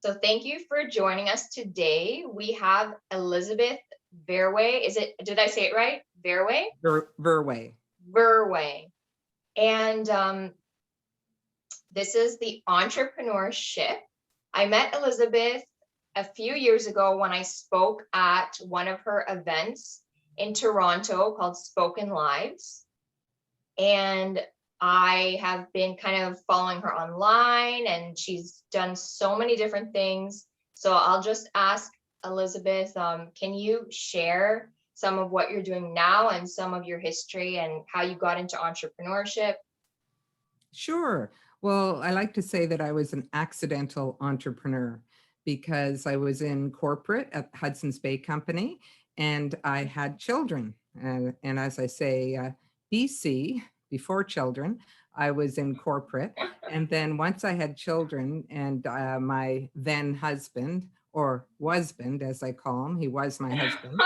So thank you for joining us today. We have Elizabeth Verwey. Did I say it right? Verwey? Verwey. Verwey. And this is the entrepreneurship. I met Elizabeth a few years ago when I spoke at one of her events in Toronto called Spoken Lives. And I have been kind of following her online, and she's done so many different things. So I'll just ask Elizabeth, can you share some of what you're doing now and some of your history and how you got into entrepreneurship? Sure. Well, I like to say that I was an accidental entrepreneur because I was in corporate at Hudson's Bay Company and I had children. And as I say, BC, before children, I was in corporate. And then once I had children and my then husband, or wasband as I call him, he was my husband,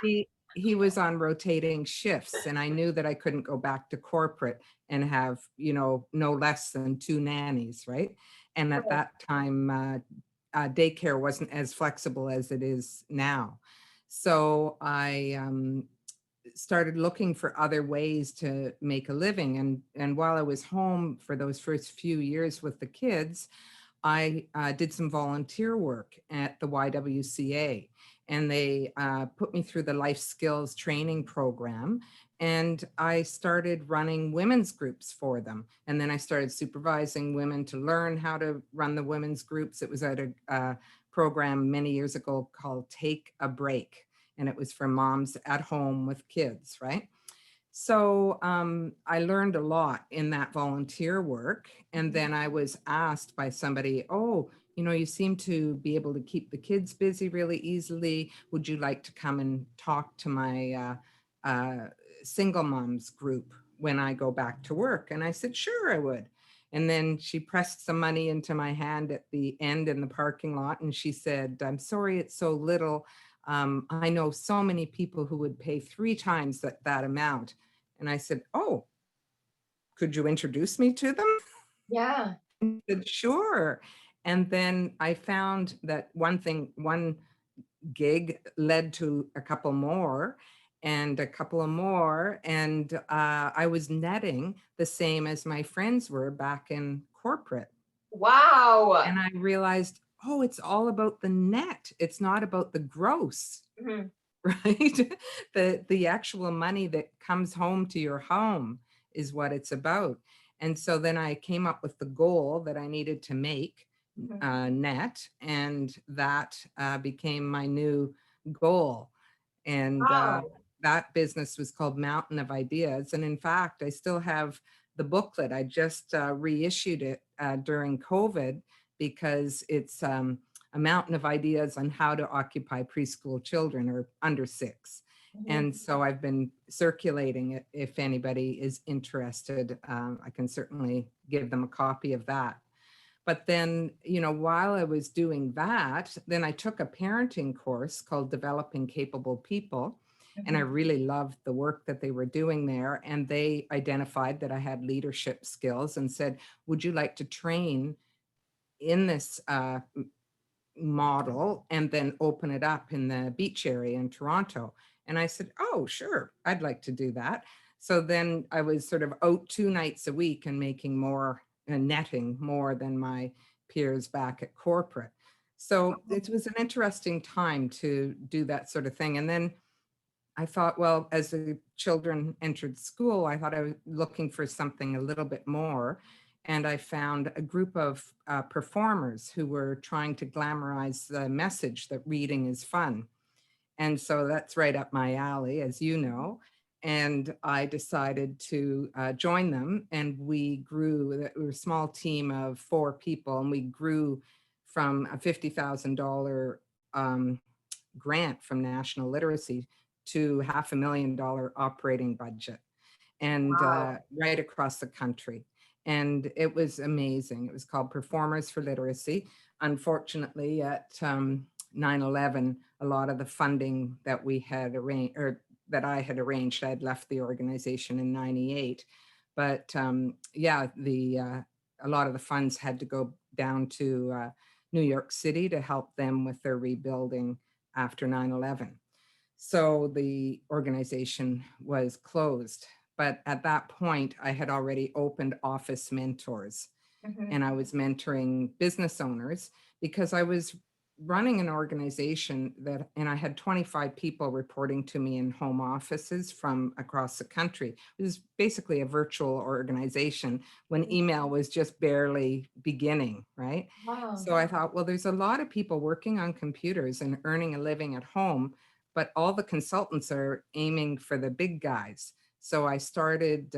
he was on rotating shifts, and I knew that I couldn't go back to corporate and have, no less than two nannies, right? And at that time, daycare wasn't as flexible as it is now. So I started looking for other ways to make a living. And while I was home for those first few years with the kids, I did some volunteer work at the YWCA, and they put me through the life skills training program. And I started running women's groups for them. And then I started supervising women to learn how to run the women's groups. It was at a program many years ago called Take a Break. And it was for moms at home with kids, right? So I learned a lot in that volunteer work. And then I was asked by somebody, oh, you seem to be able to keep the kids busy really easily. Would you like to come and talk to my single moms group when I go back to work? And I said, sure, I would. And then she pressed some money into my hand at the end in the parking lot. And she said, I'm sorry, it's so little. I know so many people who would pay 3 times that amount. And I said, oh, could you introduce me to them? Yeah. He said, sure. And then I found that one gig led to a couple more and a couple of more. And I was netting the same as my friends were back in corporate. Wow. And I realized, oh, it's all about the net. It's not about the gross. Mhm. Right? The actual money that comes home to your home is what it's about. And so then I came up with the goal that I needed to make Mhm. net, and that became my new goal. And Wow. that business was called Mountain of Ideas. And in fact, I still have the booklet. I just reissued it during COVID because it's a mountain of ideas on how to occupy preschool children or under 6. Mhm. And so I've been circulating it. If anybody is interested, I can certainly give them a copy of that. But then, while I was doing that, then I took a parenting course called Developing Capable People. And I Mhm. really loved the work that they were doing there. And they identified that I had leadership skills and said, would you like to train in this model and then open it up in the beach area in Toronto? And I said, oh, sure, I'd like to do that. So then I was sort of out 2 nights a week and making more and netting more than my peers back at corporate. So it was an interesting time to do that sort of thing. And then I thought, well, as the children entered school, I thought I was looking for something a little bit more. And I found a group of performers who were trying to glamorize the message that reading is fun. And so that's right up my alley, as you know. And I decided to join them. And we grew, we were a small team of 4 people, and we grew from a $50,000 grant from National Literacy to $500,000 operating budget, and Wow. right across the country. And it was amazing. It was called Performers for Literacy. Unfortunately, at 9/11, a lot of the funding that we had arranged, or that I had arranged, I had left the organization in 98. But yeah, a lot of the funds had to go down to New York City to help them with their rebuilding after 9/11. So the organization was closed. But at that point, I had already opened Office Mentors, Mhm. and I was mentoring business owners because I was running an organization that, and I had 25 people reporting to me in home offices from across the country. It was basically a virtual organization when email was just barely beginning, right? Wow. So I thought, well, there's a lot of people working on computers and earning a living at home, but all the consultants are aiming for the big guys. So I started,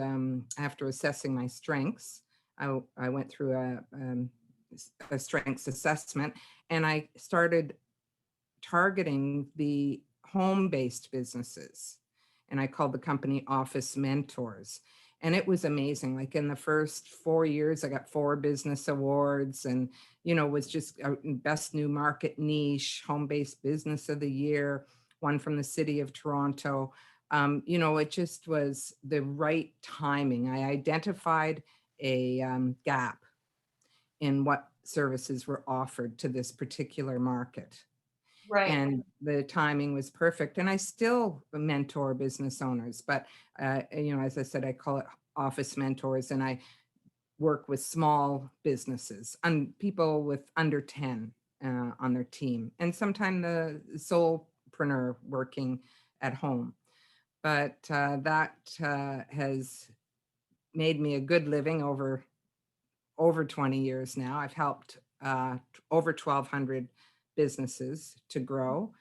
after assessing my strengths, I went through a strengths assessment, and I started targeting the home-based businesses. And I called the company Office Mentors. And it was amazing. Like in the first 4 years, I got 4 business awards and, was just best new market niche, home-based business of the year, one from the city of Toronto. It just was the right timing. I identified a gap in what services were offered to this particular market. Right. And the timing was perfect. And I still mentor business owners, but, as I said, I call it office mentors, and I work with small businesses and people with under 10 on their team, and sometimes the solopreneur working at home. But that has made me a good living over 20 years now. I've helped over 1,200 businesses to grow.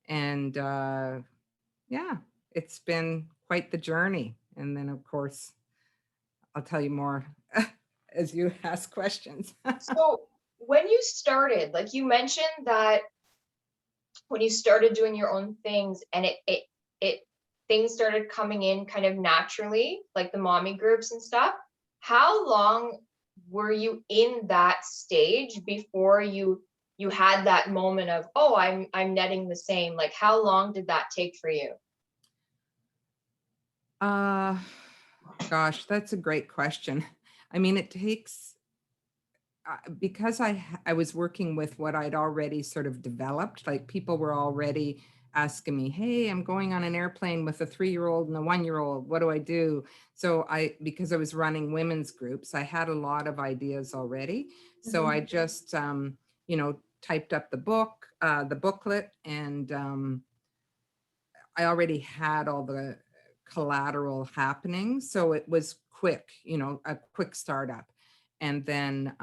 And yeah, it's been quite the journey. And then, of course, I'll tell you more as you ask questions. So when you started, like you mentioned that when you started doing your own things and it things started coming in kind of naturally, like the mommy groups and stuff. How long were you in that stage before you had that moment of, oh, I'm netting the same? Like how long did that take for you? uh, Gosh, that's a great question. I mean, it takes because I was working with what I'd already sort of developed, like people were already asking me, "Hey, I'm going on an airplane with a 3-year-old and a 1-year-old. What do I do?" So because I was running women's groups, I had a lot of ideas already. So Mhm. I just, typed up the booklet, and I already had all the collateral happening. So it was quick, a quick startup. And then,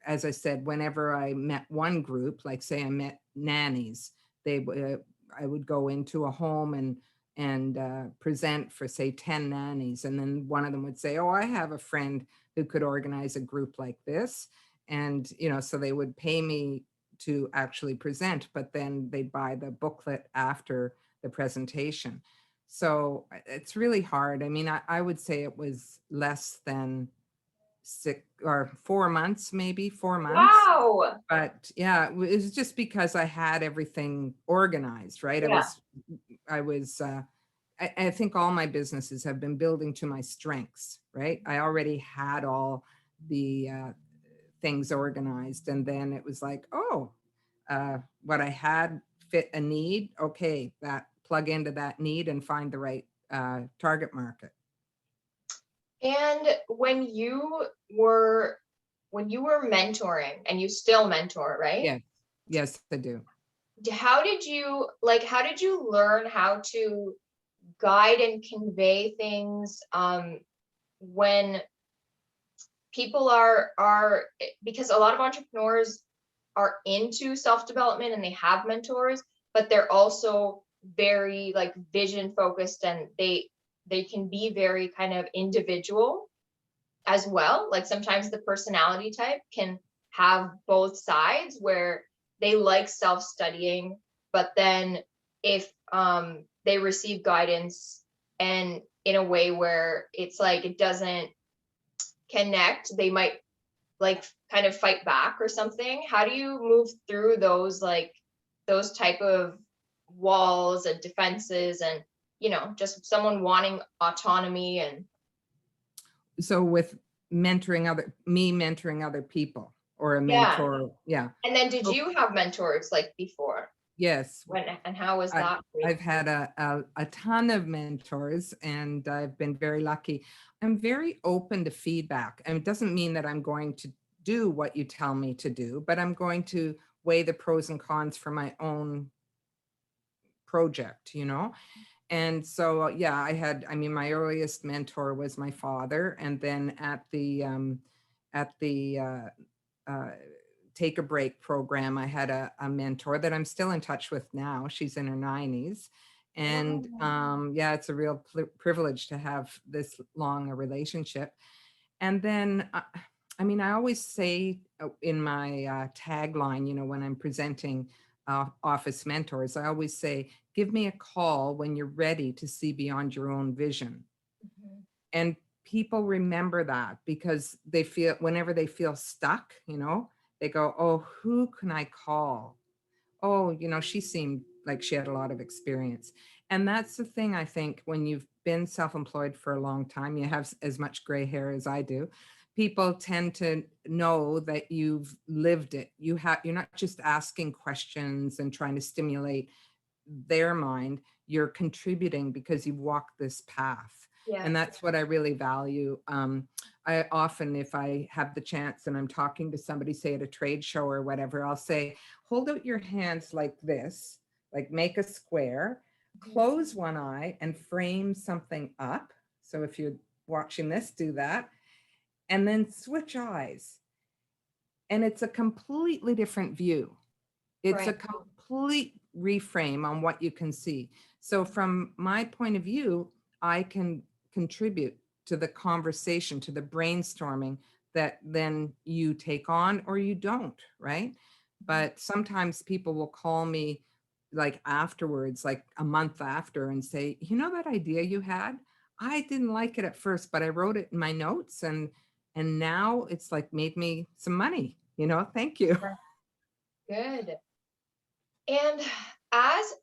as I said, whenever I met one group, like say I met nannies, I would go into a home and present for say 10 nannies, and then one of them would say, "Oh, I have a friend who could organize a group like this," and so they would pay me to actually present, but then they'd buy the booklet after the presentation. So it's really hard. I mean, I would say it was less than 4 months, maybe 4 months. Wow. But yeah, it was just because I had everything organized, right? Yeah. I was, I think all my businesses have been building to my strengths, right? I already had all the things organized. And then it was like, oh, what I had fit a need. Okay, that plug into that need and find the right target market. And when you were mentoring, and you still mentor, right? Yes, yes, I do. How did you learn how to guide and convey things when people are because a lot of entrepreneurs are into self-development and they have mentors, but they're also very like vision focused, and they can be very kind of individual as well. Like sometimes the personality type can have both sides where they like self-studying, but then if they receive guidance and in a way where it's like it doesn't connect, they might like kind of fight back or something. How do you move through those like those type of walls and defenses, and just someone wanting autonomy and So with mentoring other people. or a Yeah. mentor. Yeah. And then did So, you have mentors like before? yes. When and how was I, that for you? I've had a ton of mentors and I've been very lucky. I'm very open to feedback. And it doesn't mean that I'm going to do what you tell me to do, but I'm going to weigh the pros and cons for my own project, you know? And so, yeah, I mean, my earliest mentor was my father. And then at the uh, Take a Break program, I had a mentor that I'm still in touch with now. She's in her 90s. And Wow. yeah, it's a real privilege to have this long a relationship. And then, I mean, I always say in my tagline, you know, when I'm presenting office mentors, I always say, give me a call when you're ready to see beyond your own vision. Mhm. And people remember that because they feel, whenever they feel stuck, you know, they go, oh, who can I call? Oh, you know, she seemed like she had a lot of experience. And that's the thing, I think, when you've been self-employed for a long time, you have as much gray hair as I do. People tend to know that you've lived it. You're not just asking questions and trying to stimulate their mind, you're contributing because you've walked this path. Yeah. And that's what I really value. I often, if I have the chance and I'm talking to somebody, say at a trade show or whatever, I'll say, hold out your hands like this, like make a square, Mhm. close one eye and frame something up. So if you're watching this, do that, and then switch eyes. And it's a completely different view. It's a Right. complete reframe on what you can see. So from my point of view, I can contribute to the conversation, to the brainstorming that then you take on or you don't, right? Mhm. But sometimes people will call me like afterwards, like a month after, and say, you know, that idea you had, I didn't like it at first, but I wrote it in my notes and now it's like made me some money, you know, thank you. Yeah. Good. And as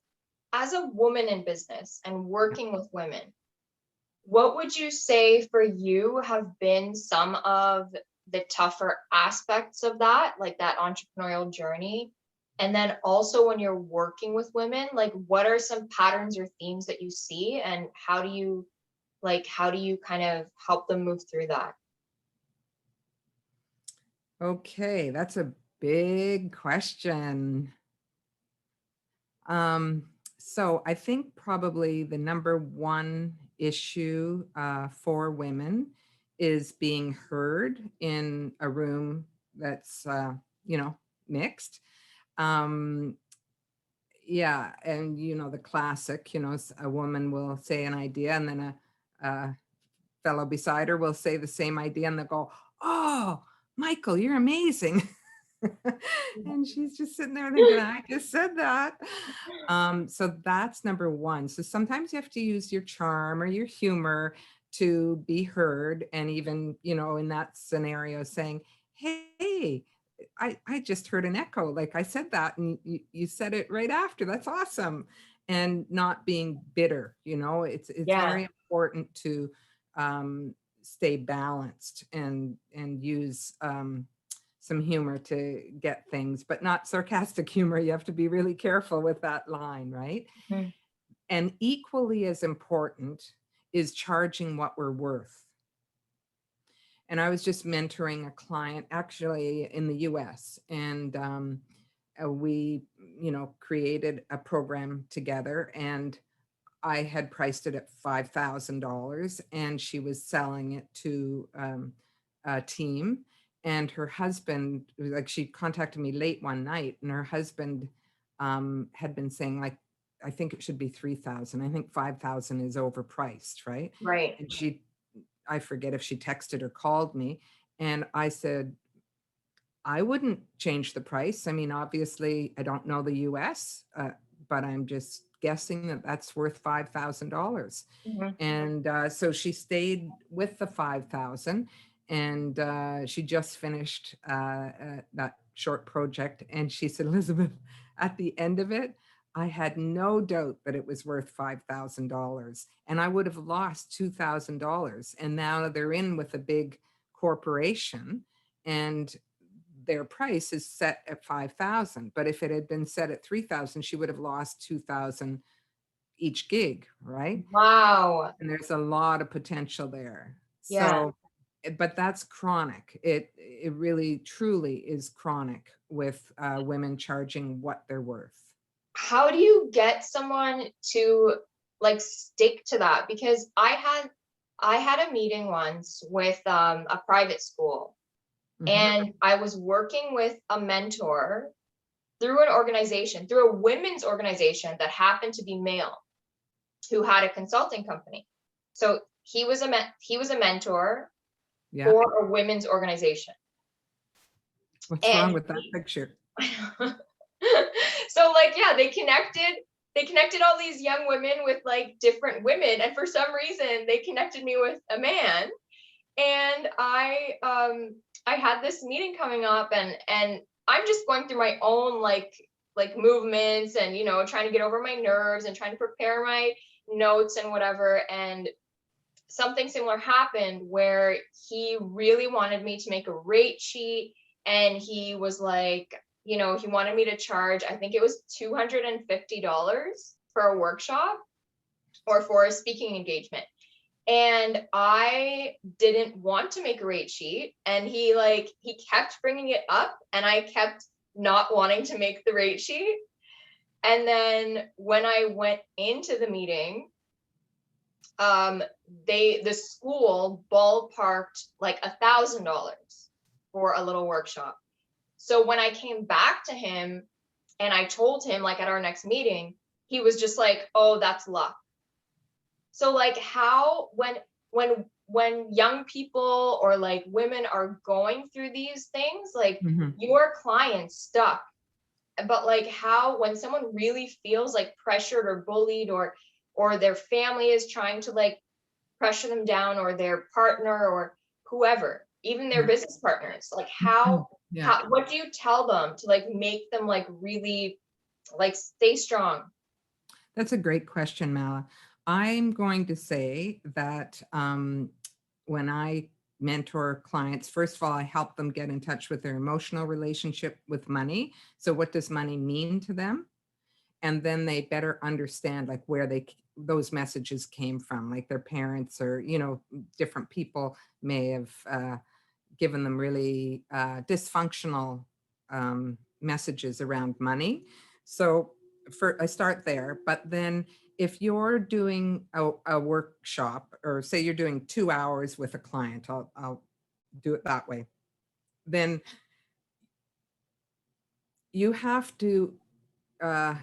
as a woman in business and working with women, what would you say for you have been some of the tougher aspects of that, like that entrepreneurial journey? And then also when you're working with women, like what are some patterns or themes that you see and how do you kind of help them move through that? Okay, that's a big question. Um, so I think probably the number one issue for women is being heard in a room that's, you know, mixed. Um, yeah, and you know, the classic, you know, a woman will say an idea and then a fellow beside her will say the same idea and they'll go, oh, Michael, you're amazing. And she's just sitting there thinking, I just said that. So that's number one. So sometimes you have to use your charm or your humor to be heard. And even, you know, in that scenario saying, hey, I just heard an echo. Like I said that and you said it right after. That's awesome. And not being bitter, you know, it's Yeah. very important to stay balanced and use some humor to get things, but not sarcastic humor. You have to be really careful with that line, right? Mhm. And equally as important is charging what we're worth. And I was just mentoring a client actually in the US, and we, you know, created a program together, and I had priced it at $5,000 and she was selling it to a team. And her husband, like she contacted me late one night and her husband had been saying like, I think it should be 3,000. I think 5,000 is overpriced, right? Right. And I forget if she texted or called me. And I said, I wouldn't change the price. I mean, obviously, I don't know the US, but I'm just guessing that that's worth $5,000. Mhm. And so she stayed with the 5,000 and she just finished that short project. And she said, Elizabeth, at the end of it, I had no doubt that it was worth $5,000 and I would have lost $2,000. And now they're in with a big corporation and their price is set at 5,000, but if it had been set at 3,000, she would have lost 2,000 each gig, right? Wow. And there's a lot of potential there. Yeah. So, but that's chronic. It really truly is chronic with women charging what they're worth. How do you get someone to like stick to that? Because I had a meeting once with a private school, Mhm. and I was working with a mentor through an organization, through a women's organization that happened to be male, who had a consulting company. So he was a mentor Yeah. for a women's organization. What's wrong And with that picture? so like, yeah, they connected all these young women with like different women, and for some reason they connected me with a man. And I had this meeting coming up, and I'm just going through my own like movements, and trying to get over my nerves and trying to prepare my notes and whatever. And something similar happened where he really wanted me to make a rate sheet, and he was like, he wanted me to charge, I think it was $250 for a workshop or for a speaking engagement. And I didn't want to make a rate sheet, and he kept bringing it up, and I kept not wanting to make the rate sheet. And then when I went into the meeting, the school ballparked like $1,000 for a little workshop. So when I came back to him and I told him, like, at our next meeting, he was just like, oh, that's luck. So like, how when young people or like women are going through these things, like, Mhm. your client's stuck, but like, how when someone really feels like pressured or bullied, or their family is trying to like pressure them down, or their partner, or whoever, even their Yeah. business partners, like, Yeah. what do you tell them to like make them like really like stay strong? That's a great question, Mala. I'm going to say that when I mentor clients, first of all, I help them get in touch with their emotional relationship with money. So, what does money mean to them? And then they better understand like where those messages came from, like their parents or different people may have given them really dysfunctional messages around money. So I start there, but then if you're doing a workshop, or say you're doing 2 hours with a client, I'll do it that way, then you have to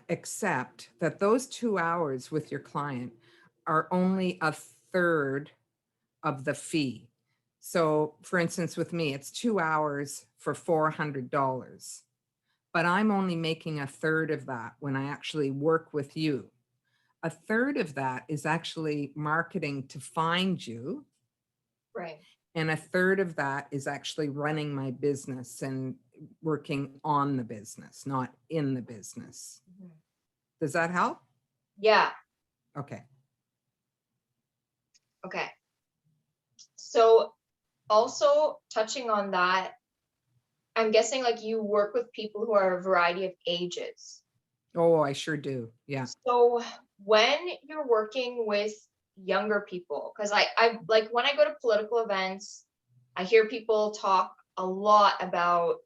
accept that those 2 hours with your client are only a third of the fee. So, for instance, with me, it's 2 hours for $400, but I'm only making a third of that when I actually work with you. A third of that is actually marketing to find you, Right. and a third of that is actually running my business and working on the business, not in the business. Mhm. Does that help? Yeah. Okay. Okay. So also touching on that, I'm guessing like you work with people who are a variety of ages. Oh, I sure do. Yeah. So when you're working with younger people, because I like when I go to political events, I hear people talk a lot about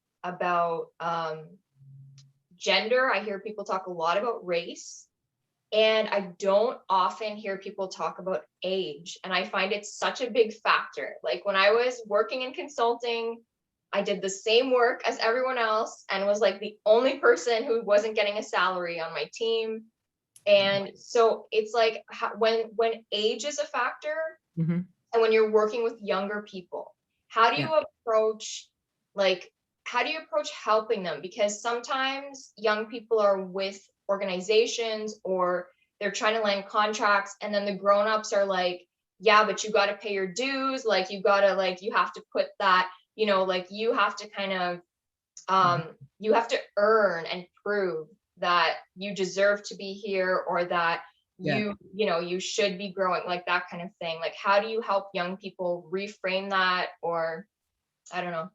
gender. I hear people talk a lot about race, and I don't often hear people talk about age. And I find it such a big factor. Like when I was working in consulting, I did the same work as everyone else and was like the only person who wasn't getting a salary on my team. And so it's like when age is a factor, Mhm. and when you're working with younger people, how do Yeah. you approach like how do you approach helping them? Because sometimes young people are with organizations, or they're trying to land contracts, and then the grown-ups are like, yeah, but you got to pay your dues, like you have to put that, like you have to kind of Mhm. you have to earn and prove that you deserve to be here, or that Yeah. you should be growing, like that kind of thing. Like, how do you help young people reframe that? Or I don't know.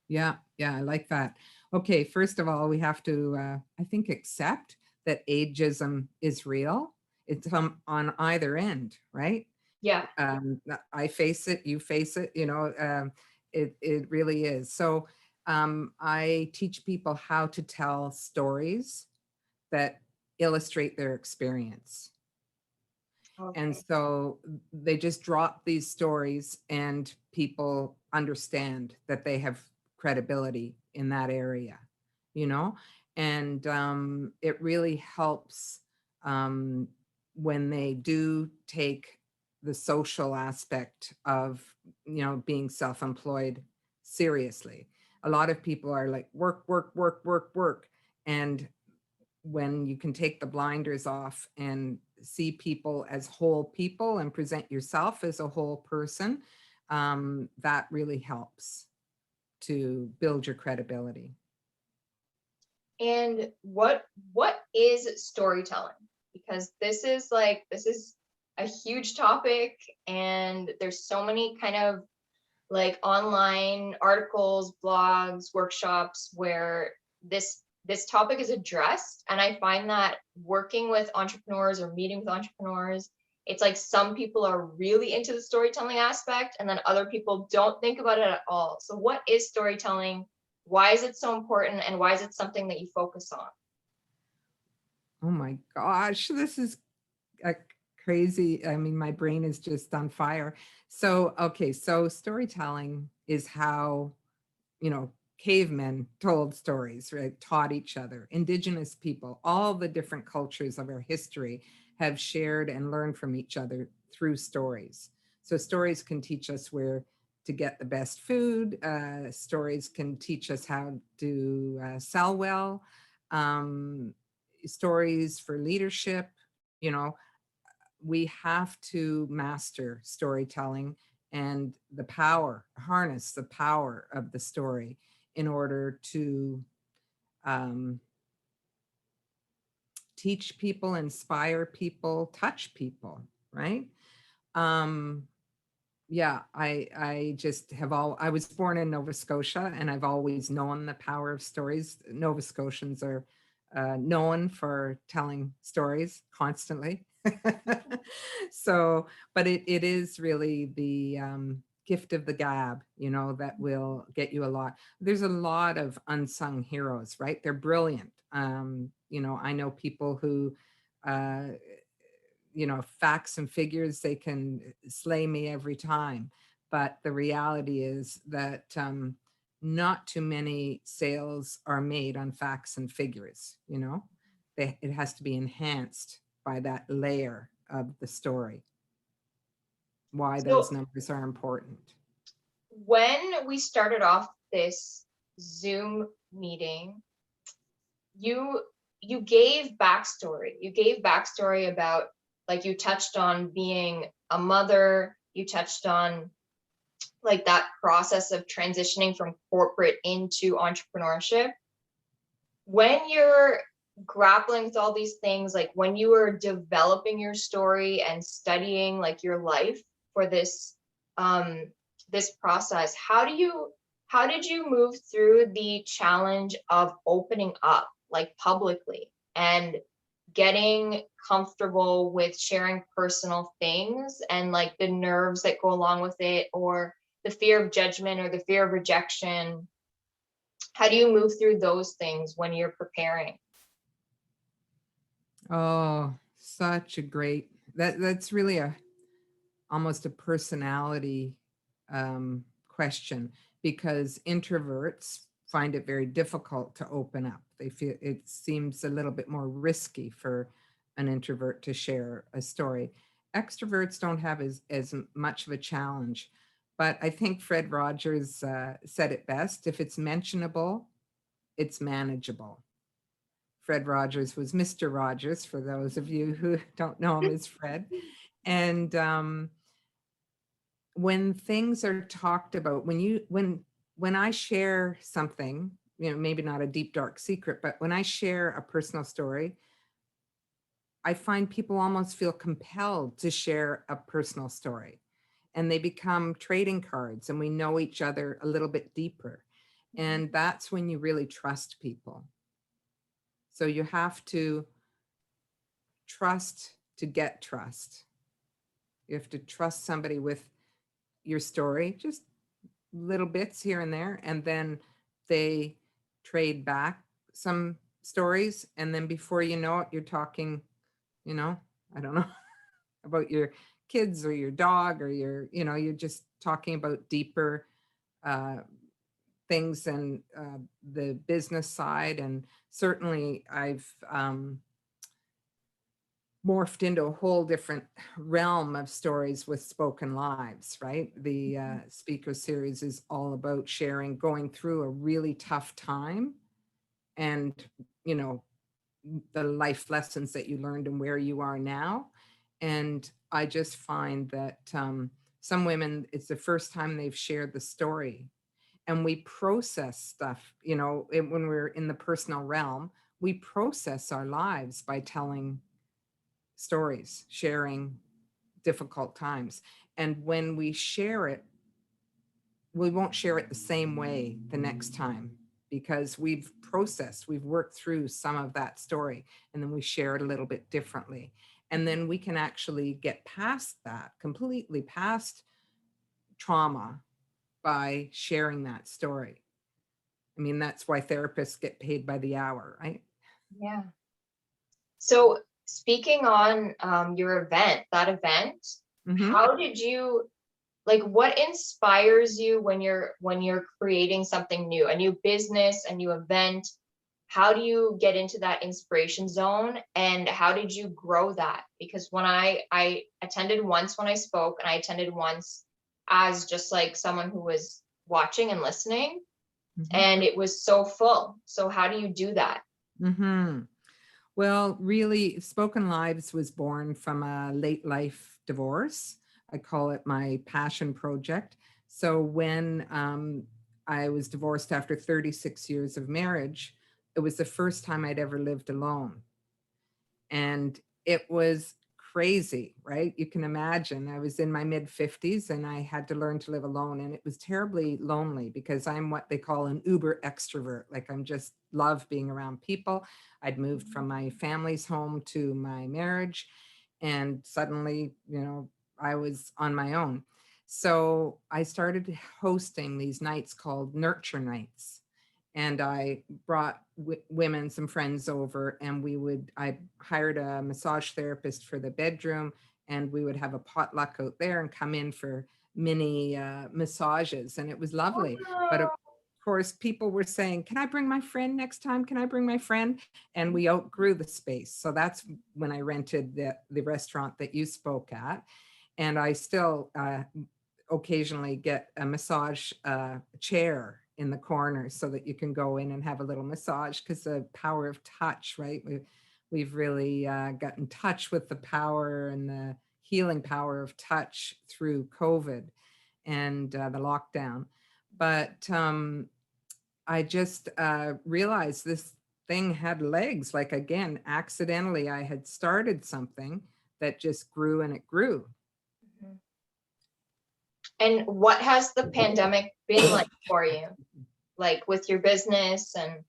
Yeah, yeah, I like that. Okay, first of all, we have to, I think, accept that ageism is real. It's on either end, right? Yeah. I face it, you face it, it really is. So I teach people how to tell stories that illustrate their experience. And Okay. so they just drop these stories and people understand that they have credibility in that area, you know? And it really helps um, when they do take the social aspect of, being self-employed seriously. A lot of people are like work, work, work, work, work. And when you can take the blinders off and see people as whole people and present yourself as a whole person, that really helps to build your credibility. And what is storytelling? Because this is a huge topic, and there's so many kind of like online articles, blogs, workshops where this topic is addressed. And I find that working with entrepreneurs or meeting with entrepreneurs, it's like some people are really into the storytelling aspect and then other people don't think about it at all. So what is storytelling? Why is it so important, and why is it something that you focus on? Oh my gosh, this is a crazy. I mean, my brain is just on fire. So, okay, so storytelling is how cavemen told stories, right? Taught each other. Indigenous people, all the different cultures of our history have shared and learned from each other through stories. So stories can teach us where to get the best food. Stories can teach us how to sell well. Um, Stories for leadership. You know, we have to master storytelling and harness the power of the story in order to um, teach people, inspire people, touch people, right? Um, yeah, I just I was born in Nova Scotia and I've always known the power of stories. Nova Scotians are known for telling stories constantly. So, but it is really the gift of the gab, that will get you a lot. There's a lot of unsung heroes, right? They're brilliant. I know people who uh, facts and figures, they can slay me every time. But the reality is that not too many sales are made on facts and figures, it has to be enhanced by that layer of the story, why those So numbers are important. when we started off this Zoom meeting, you you gave backstory. You gave backstory about, like, you touched on being a mother, you touched on like that process of transitioning from corporate into entrepreneurship. When you're grappling with all these things, like when you were developing your story and studying like your life for um this process, how did you move through the challenge of opening up like publicly and getting comfortable with sharing personal things and like the nerves that go along with it, or the fear of judgment or the fear of rejection? How do you move through those things when you're preparing? Oh, such a great, that's really almost a personality question, because introverts find it very difficult to open up. They feel it seems a little bit more risky for an introvert to share a story. Extroverts don't have as much of a challenge, but I think Fred Rogers said it best: if it's mentionable, it's manageable. Fred Rogers was Mr. Rogers, for those of you who don't know him as Fred. And when things are talked about, when I share something, maybe not a deep dark secret, but when I share a personal story, I find people almost feel compelled to share a personal story, and they become trading cards and we know each other a little bit deeper. And that's when you really trust people. So you have to trust to get trust. You have to trust somebody with your story, just little bits here and there, and then they trade back some stories. And then before you know it, you're talking, you know, I don't know, about your kids or your dog or your, you're just talking about deeper uh, things and the business side. And certainly I've morphed into a whole different realm of stories with spoken lives, right? The speaker series is all about sharing, going through a really tough time and, you know, the life lessons that you learned and where you are now. And I just find that some women, it's the first time they've shared the story, and we process stuff, when we're in the personal realm, we process our lives by telling stories, sharing difficult times. And when we share it, we won't share it the same way the next time, because we've worked through some of that story, and then we share it a little bit differently. And then we can actually get past that, completely past trauma, by sharing that story. I mean, that's why therapists get paid by the hour, right? Yeah. So speaking on your that event, Mm-hmm. how did you, like, what inspires you when you're creating something new, a new business, a new event? How do you get into that inspiration zone, and how did you grow that? Because when I attended once when I spoke, and I attended once as just like someone who was watching and listening, Mm-hmm. and it was so full. So how do you do that? Mm-hmm. Well, really, Spoken Lives was born from a late life divorce. I call it my passion project. So when I was divorced after 36 years of marriage, it was the first time I'd ever lived alone. And it was crazy, right? You can imagine. I was in my mid 50s and I had to learn to live alone. And it was terribly lonely because I'm what they call an uber extrovert. Like, I'm just love being around people. I'd moved from my family's home to my marriage. And suddenly, I was on my own. So I started hosting these nights called nurture nights, and I brought women, some friends over, and I hired a massage therapist for the bedroom, and we would have a potluck out there and come in for mini massages, and it was lovely. But of course, people were saying, "Can I bring my friend next time? Can I bring my friend?" And we outgrew the space. So that's when I rented the restaurant that you spoke at, and I still occasionally get a massage chair in the corner so that you can go in and have a little massage, because the power of touch, right? We've really got in touch with the power and the healing power of touch through COVID and the lockdown. But I just realized this thing had legs. Like, again, accidentally, I had started something that just grew and it grew. Mhm. And what has the pandemic been like for you? Like with your business and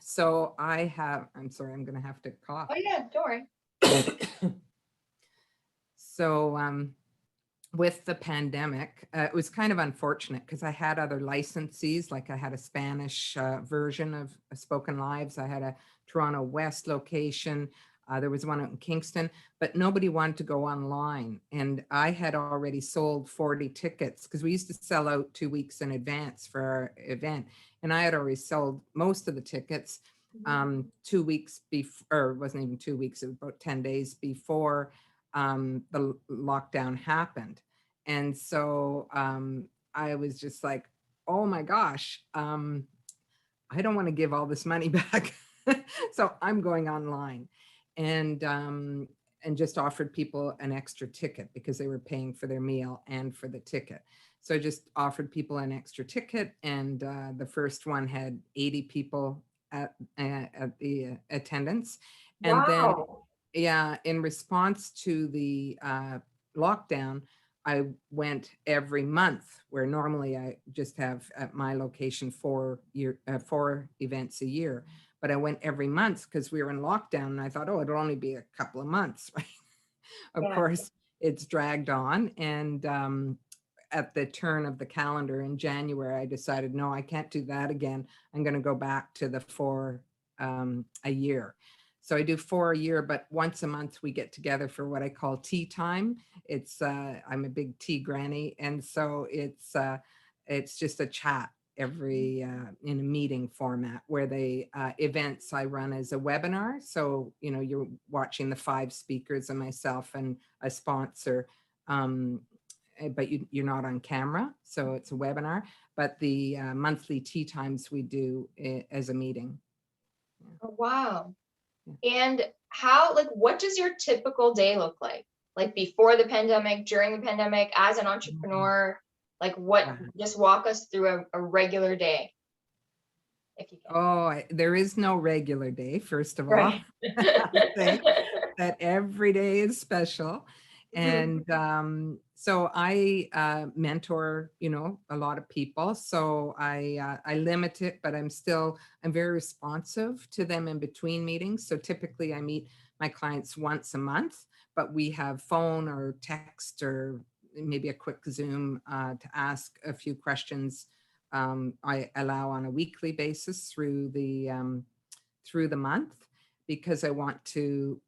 So I'm sorry, I'm going to have to cough. oh yeah, don't worry. So with the pandemic, it was kind of unfortunate because I had other licensees. Like, I had a Spanish version of Spoken Lives. I had a Toronto West location. There was one out in Kingston, but nobody wanted to go online. And I had already sold 40 tickets because we used to sell out 2 weeks in advance for our event. And I had already sold most of the tickets 2 weeks before, or it wasn't even 2 weeks, it was about 10 days before the lockdown happened. And so I was just like, oh my gosh, I don't want to give all this money back. So I'm going online, and just offered people an extra ticket because they were paying for their meal and for the ticket. So I just offered people an extra ticket, and the first one had 80 people at the attendance. And then, Wow. yeah, in response to the lockdown, I went every month, where normally I just have at my location 4 events a year. But I went every month because we were in lockdown, and I thought, oh, it'll only be a couple of months, right? Of Yeah. course, it's dragged on. And at the turn of the calendar in January, I decided, no, I can't do that again. I'm going to go back to the 4 a year. So I do 4 a year, but once a month we get together for what I call tea time. It's I'm a big tea granny, and so it's just a chat every in a meeting format, where the events I run as a webinar. So you're watching the 5 speakers and myself and a sponsor, but you're not on camera, so it's a webinar. But the monthly tea times we do as a meeting. Oh, wow. Yeah. And like, what does your typical day look like? Like before the pandemic, during the pandemic, as an Mhm. entrepreneur, like what, Wow. just walk us through a regular day, if you can. Oh, there is no regular day, first of all. Right. I'll say that every day is special. Mhm. And so I mentor, a lot of people. So I limit it, but I'm very responsive to them in between meetings. So typically I meet my clients once a month, but we have phone or text or maybe a quick Zoom to ask a few questions. I allow on a weekly basis through the month, because I want to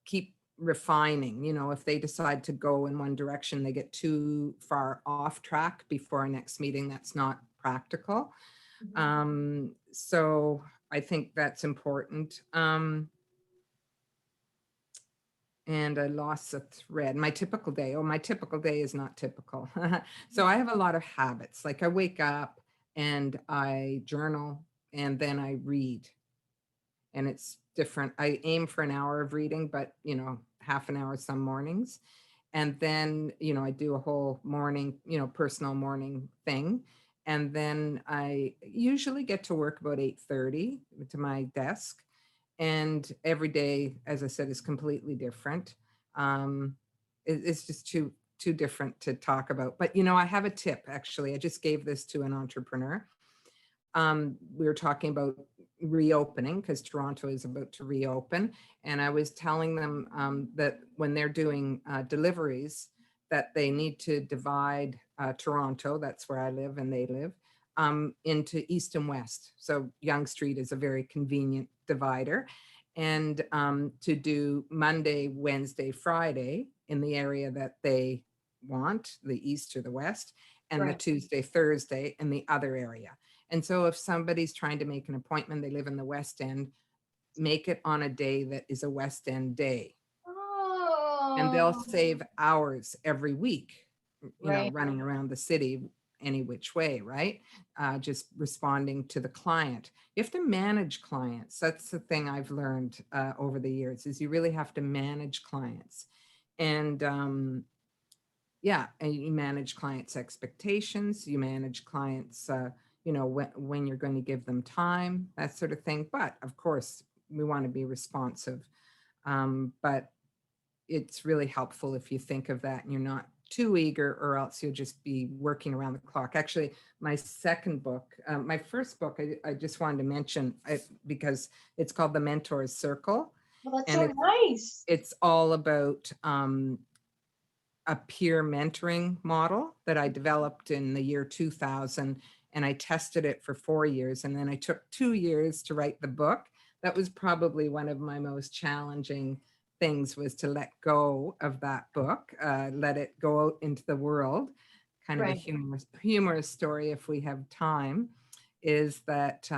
keep refining. If they decide to go in one direction, they get too far off track before our next meeting. That's not practical. Mhm. So I think that's important. And I lost the thread. My typical day. Oh, my typical day is not typical. So I have a lot of habits. Like I wake up and I journal, and then I read, and it's different. I aim for an hour of reading, but half an hour some mornings. And then, I do a whole morning, personal morning thing. And then I usually get to work about 8:30 to my desk. And every day, as I said, is completely different. Um, it's just too different to talk about. But I have a tip, actually. I just gave this to an entrepreneur. We were talking about reopening, because Toronto is about to reopen. And I was telling them that when they're doing deliveries, that they need to divide Toronto, that's where I live and they live, into east and west. So Yonge Street is a very convenient divider. And to do Monday, Wednesday, Friday in the area that they want, the east or the west, and the Right. Tuesday, Thursday in the other area. And so if somebody's trying to make an appointment, they live in the West End, make it on a day that is a West End day. And they'll Oh, save hours every week, right. running around the city any which way, right? Just responding to the client. You have to manage clients. That's the thing I've learned over the years, is you really have to manage clients. And yeah, and you manage clients' expectations, you manage clients, when you're going to give them time, that sort of thing. But of course, we want to be responsive. But it's really helpful if you think of that and you're not too eager, or else you'll just be working around the clock. Actually, my second book, my first book, I just wanted to mention it because it's called The Mentor's Circle. Well, that's And so nice. it's all about a peer mentoring model that I developed in the year 2000. And I tested it for 4 years. And then I took 2 years to write the book. That was probably one of my most challenging things, was to let go of that book, let it go out into the world. Kind of a Right. humorous story, if we have time, is that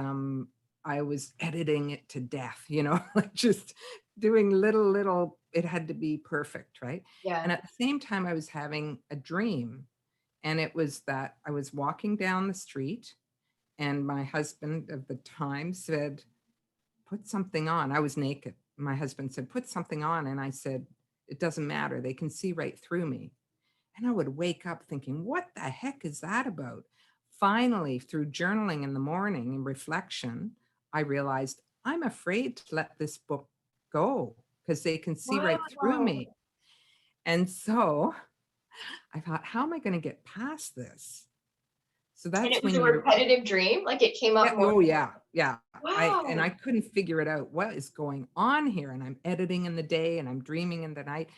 I was editing it to death, like just doing little, it had to be perfect, right? Yeah. And at the same time, I was having a dream. And it was that I was walking down the street, and my husband of the time said, put something on. I was naked. My husband said, put something on. And I said, it doesn't matter. They can see right through me. And I would wake up thinking, what the heck is that about? Finally, through journaling in the morning and reflection, I realized I'm afraid to let this book go because they can see right through Wow. me. And so I thought, how am I going to get past this? So And that's it was a when you, repetitive dream, like it came yeah, up more. oh yeah, yeah. I Wow. couldn't figure it out. What is going on here? And I'm editing in the day and I'm dreaming in the night.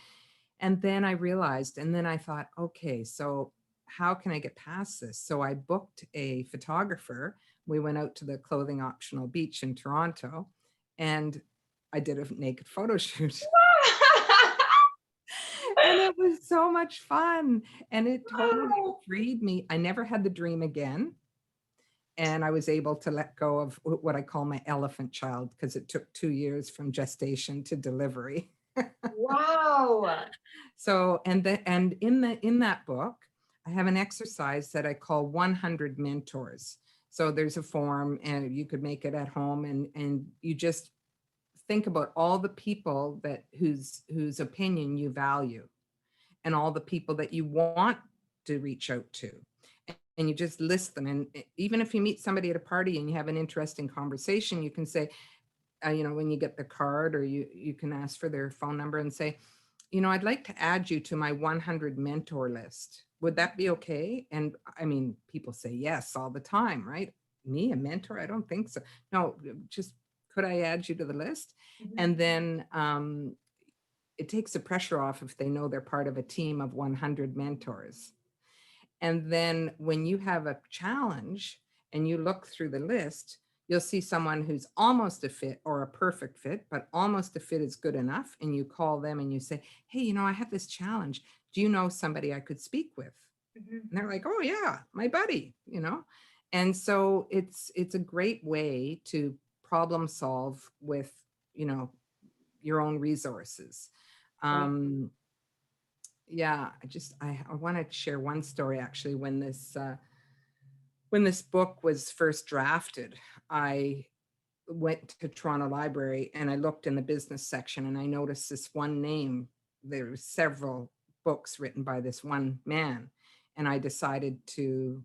And then I realized, and then I thought, okay, so how can I get past this? So I booked a photographer. We went out to the clothing optional beach in Toronto and I did a naked photo shoot. And it was so much fun. And it totally Wow. freed me. I never had the dream again. And I was able to let go of what I call my elephant child because it took 2 years from gestation to delivery. Wow. So, and in that book, I have an exercise that I call 100 mentors. So there's a form and you could make it at home and you just think about all the people that whose opinion you value and all the people that you want to reach out to. And you just list them. And even if you meet somebody at a party and you have an interesting conversation, you can say, when you get the card or you can ask for their phone number and say, I'd like to add you to my 100 mentor list. Would that be okay? And I mean, people say yes all the time, right? Me, a mentor? I don't think so. No, just could I add you to the list? Mhm. And then it takes the pressure off if they know they're part of a team of 100 mentors. And then when you have a challenge and you look through the list, you'll see someone who's almost a fit or a perfect fit, but almost a fit is good enough. And you call them and you say, hey, I have this challenge. Do you know somebody I could speak with? Mhm. And they're like, oh yeah, my buddy. And so it's a great way to problem solve with, you know, your own resources. Right. Yeah, I want to share one story actually. When this book was first drafted, I went to Toronto Library and I looked in the business section and I noticed this one name. There were several books written by this one man, and I decided to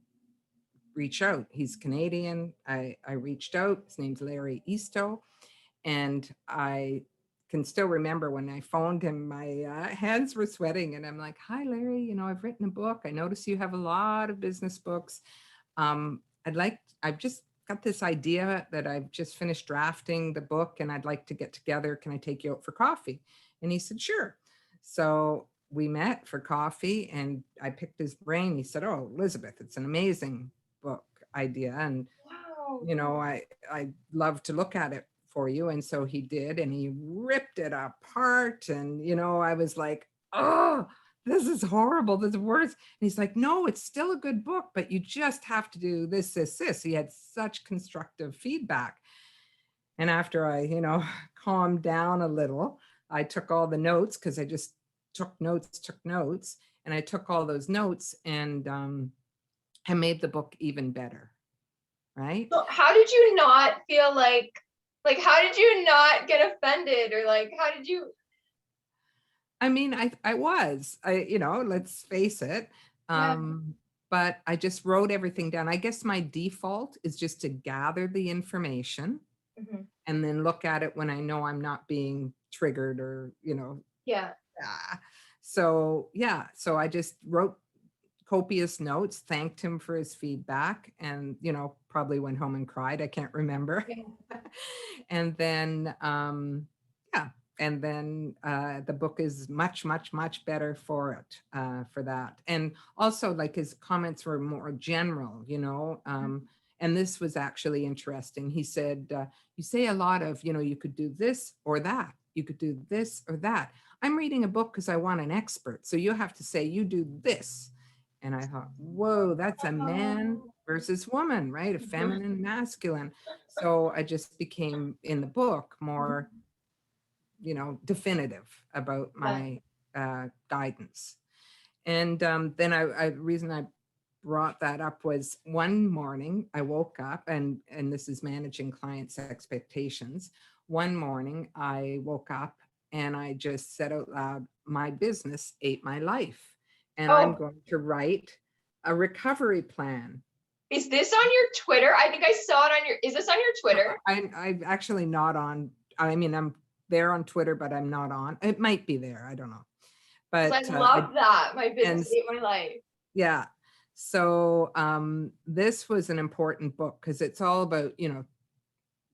reach out. He's Canadian. I reached out. His name's Larry Easto, and I can still remember when I phoned him, my hands were sweating. And I'm like, hi, Larry, I've written a book. I notice you have a lot of business books. I've just got this idea that I've just finished drafting the book and I'd like to get together. Can I take you out for coffee? And he said, sure. So we met for coffee and I picked his brain. He said, oh, Elizabeth, it's an amazing book idea. And Wow. I love to look at it for you. And so he did, and he ripped it apart. And, I was like, oh, this is horrible. This is worse. And he's like, no, it's still a good book, but you just have to do this, this, this. He had such constructive feedback. And after I, calmed down a little, I took all the notes because I just took notes. And I took all those notes and I made the book even better. Right. So how did you not feel like how did you not get offended or like how did you? I mean, let's face it. Yeah. Um, but I just wrote everything down. I guess my default is just to gather the information Mhm. and then look at it when I know I'm not being triggered or, Yeah. ah. So yeah, so I just wrote copious notes, thanked him for his feedback, and, probably went home and cried. I can't remember. Yeah. And then, yeah, and then the book is much, much, much better for it, for that. And also, like, his comments were more general, and this was actually interesting. He said, you say a lot of, you could do this or that. You could do this or that. I'm reading a book because I want an expert. So you have to say, you do this. And I thought, whoa, that's a man Oh. versus woman, right? A feminine, masculine. So I just became in the book more, definitive about Yeah. my guidance. And then reason I brought that up was one morning I woke up and this is managing clients' expectations. One morning I woke up and I just said out loud, my business ate my life. And I'm Oh, going to write a recovery plan. is this on your Twitter? I think I saw it on your, is this on your No, Twitter? I'm actually not on, I mean, I'm there on Twitter, but I'm not on. It might be there. I don't know. 'Cause I but love that. My and business ate my life. yeah. So this was an important book because it's all about,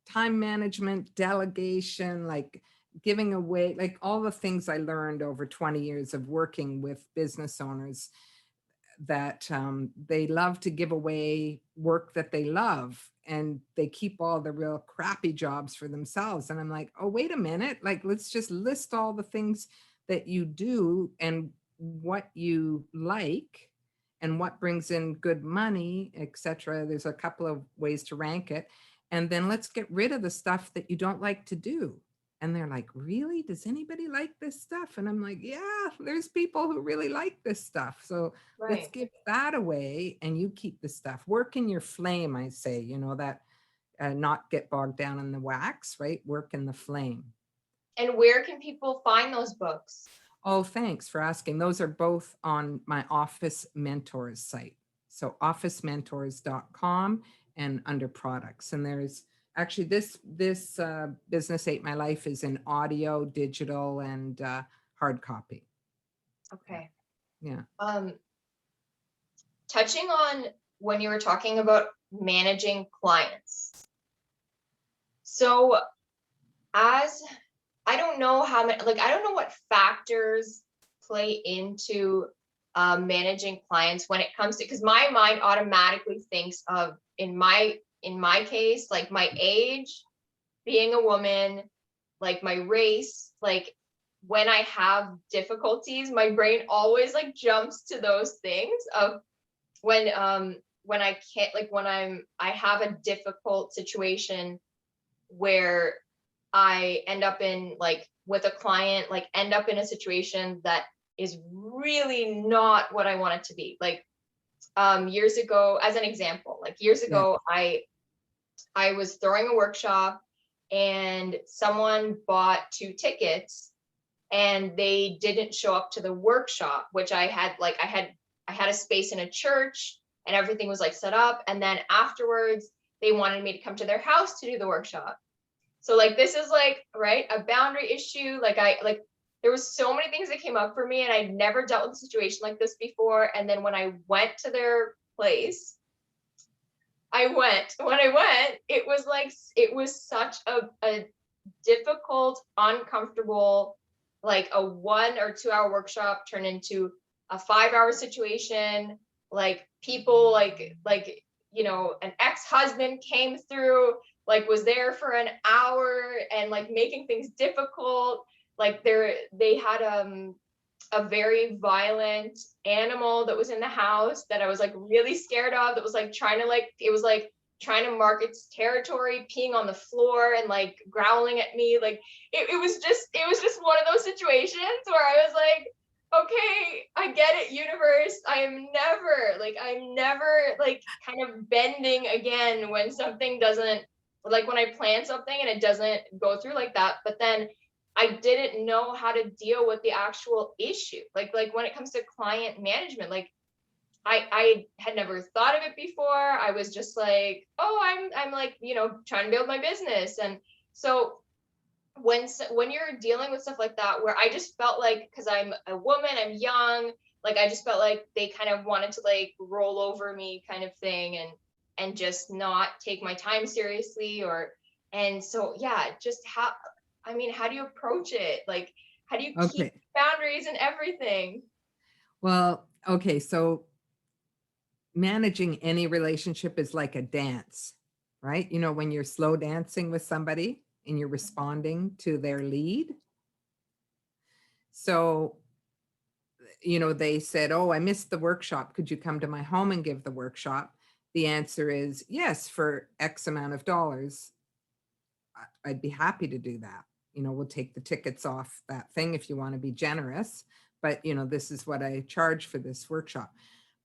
time management, delegation, like giving away, like all the things I learned over 20 years of working with business owners that they love to give away work that they love and they keep all the real crappy jobs for themselves. And I'm like, oh, wait a minute. Like, let's just list all the things that you do and what you like and what brings in good money, etc. There's a couple of ways to rank it. And then let's get rid of the stuff that you don't like to do. And they're like, really? Does anybody like this stuff? And I'm like, yeah, there's people who really like this stuff. So let's Right. give that away and you keep the stuff. Work in your flame, I say, that not get bogged down in the wax, right? Work in the flame. And where can people find those books? Oh, thanks for asking. Those are both on my Office Mentors site. So officementors.com and under products. And there's actually this Business Ate My Life is in audio, digital, and hard copy. Yeah. Okay. Yeah. Touching on when you were talking about managing clients. So as I don't know how many, like, I don't know what factors play into managing clients when it comes to, because my mind automatically thinks of, in my case, like my age, being a woman, like my race, like when I have difficulties, my brain always like jumps to those things of when I can't, like when I have a difficult situation where I end up in, like with a client, like end up in a situation that is really not what I want it to be. Like years ago, as an example, like years Yeah. ago, I was throwing a workshop and someone bought 2 tickets and they didn't show up to the workshop, which I had a space in a church and everything was like set up. And then afterwards, they wanted me to come to their house to do the workshop. So like this is like, right, a boundary issue. Like there was so many things that came up for me and I'd never dealt with a situation like this before. And then when I went to their place, when I went, it was such a difficult, uncomfortable, like a 1 or 2 hour workshop turned into a 5 hour situation. Like people an ex-husband came through, like was there for an hour and like making things difficult. Like they had a very violent animal that was in the house that I was like really scared of, that was like trying to mark its territory, peeing on the floor and like growling at me. Like it was just one of those situations where I was like, okay, I get it, universe. I'm never like kind of bending again when something doesn't, like when I plan something and it doesn't go through like that. But then I didn't know how to deal with the actual issue. Like when it comes to client management, like I had never thought of it before. I was just like, oh, I'm like, trying to build my business. And so when you're dealing with stuff like that, where I just felt like, because I'm a woman, I'm young, like I just felt like they kind of wanted to like roll over me kind of thing and just not take my time seriously. And so yeah, just how do you approach it? Like, how do you keep Okay. boundaries and everything? Well, okay. So managing any relationship is like a dance, right? When you're slow dancing with somebody and you're responding to their lead. So, they said, oh, I missed the workshop. Could you come to my home and give the workshop? The answer is yes, for X amount of dollars. I'd be happy to do that. We'll take the tickets off that thing if you want to be generous. But, this is what I charge for this workshop.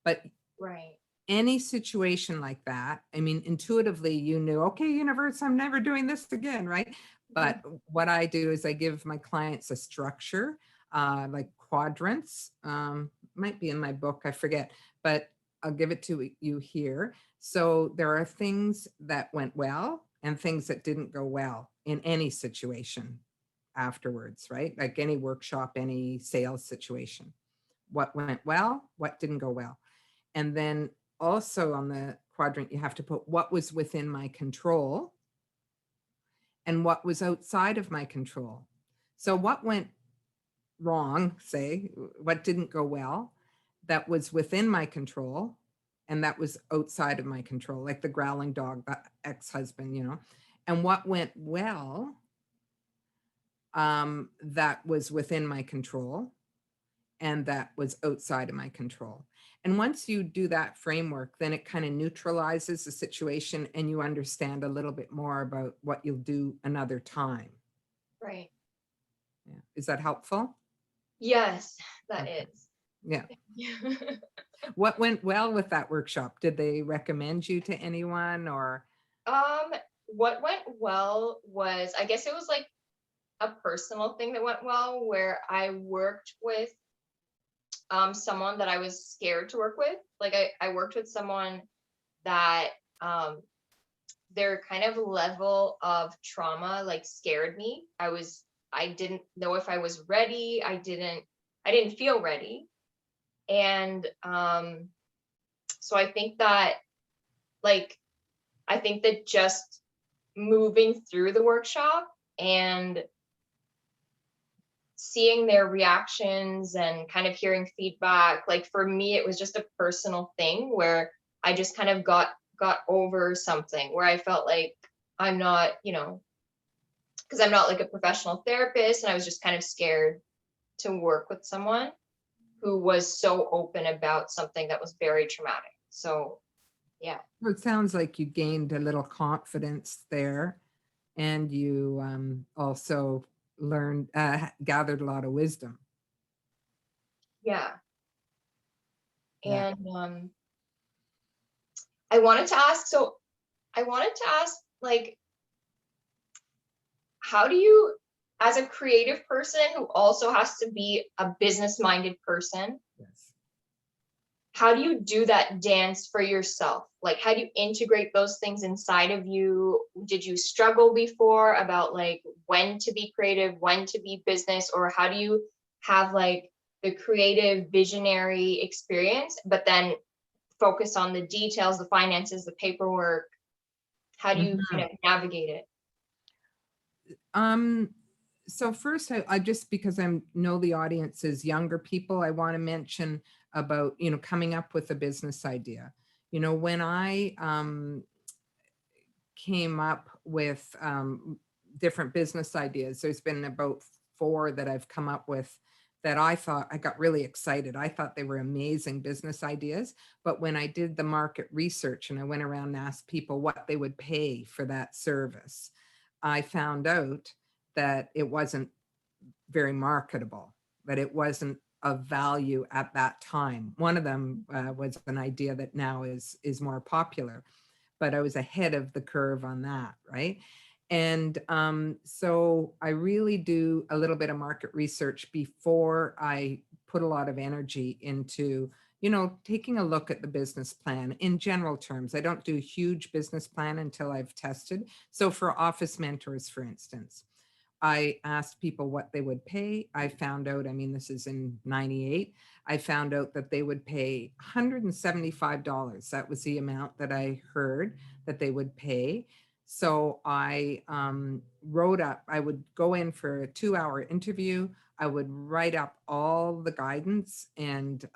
But Right. any situation like that, I mean, intuitively, okay, universe, I'm never doing this again, right? But what I do is I give my clients a structure, like quadrants, might be in my book, I forget, but I'll give it to you here. So there are things that went well and things that didn't go well in any situation. afterwards, right? Like any workshop, any sales situation. What went well, what didn't go well. And then also on the quadrant, you have to put what was within my control and what was outside of my control. So what went wrong, say, what didn't go well, that was within my control and that was outside of my control, like the growling dog, the ex-husband, and what went well, that was within my control and that was outside of my control. And once you do that framework, then it kind of neutralizes the situation and you understand a little bit more about what you'll do another time. Right. Yeah. Is that helpful? Yes, that Okay. is. Yeah. What went well with that workshop? Did they recommend you to anyone or? What went well was, I guess it was like a personal thing that went well, where I worked with someone that I was scared to work with. Like I worked with someone that their kind of level of trauma like scared me. I didn't know if I was ready. I didn't feel ready. And so like I think that just moving through the workshop and seeing their reactions and kind of hearing feedback, like for me it was just a personal thing where I just kind of got over something where I felt like I'm not, because I'm not like a professional therapist, and I was just kind of scared to work with someone who was so open about something that was very traumatic. So yeah. Well, it sounds like you gained a little confidence there and you also learned, gathered a lot of wisdom. Yeah. Yeah. And I wanted to ask, so I wanted to ask, like, how do you, as a creative person who also has to be a business minded person, Yes. how do you do that dance for yourself? Like, how do you integrate those things inside of you? Did you struggle before about like when to be creative, when to be business, or how do you have like the creative visionary experience, but then focus on the details, the finances, the paperwork? How do you Mhm. kind of navigate it? Um, so first, I just because I know the audience is younger people, I want to mention about, coming up with a business idea. When I came up with different business ideas, there's been about 4 that I've come up with that I thought I got really excited. I thought they were amazing business ideas. But when I did the market research and I went around and asked people what they would pay for that service, I found out that it wasn't very marketable, that it wasn't of value at that time. One of them was an idea that now is more popular, but I was ahead of the curve on that, right? And so I really do a little bit of market research before I put a lot of energy into, taking a look at the business plan in general terms. I don't do a huge business plan until I've tested. So for office mentors, for instance, I asked people what they would pay. I found out, I mean, this is in 98. I found out that they would pay $175. That was the amount that I heard that they would pay. So I wrote up, I would go in for a 2-hour interview. I would write up all the guidance and,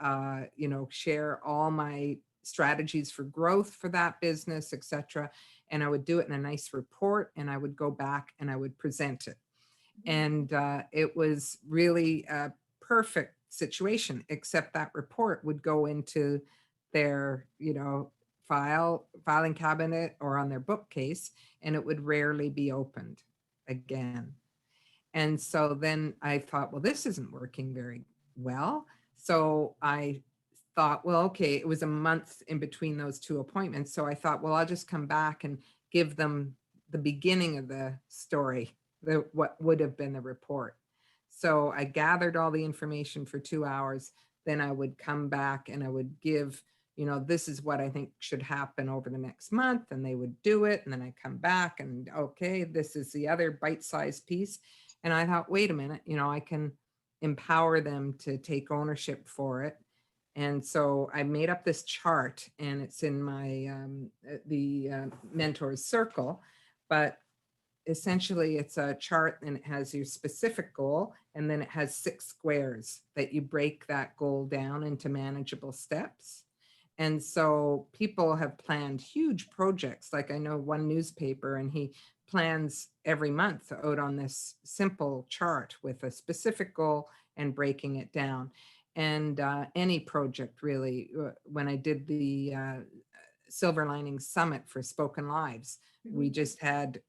share all my strategies for growth for that business, etc. And I would do it in a nice report and I would go back and I would present it. And it was really a perfect situation, except that report would go into their, filing cabinet or on their bookcase, and it would rarely be opened again. And so then I thought, well, this isn't working very well. So I thought, well, okay, it was a month in between those 2 appointments. So I thought, well, I'll just come back and give them the beginning of the story, what would have been the report. So I gathered all the information for 2 hours. Then I would come back and I would give, this is what I think should happen over the next month. And they would do it. And then I come back and, okay, this is the other bite-sized piece. And I thought, wait a minute, I can empower them to take ownership for it. And so I made up this chart, and it's in my the mentors circle. But essentially, it's a chart, and it has your specific goal, and then it has 6 squares that you break that goal down into manageable steps. And so people have planned huge projects. Like, I know one newspaper, and he plans every month out on this simple chart with a specific goal and breaking it down. And any project really, when I did the Silver Lining Summit for Spoken Lives, we just had,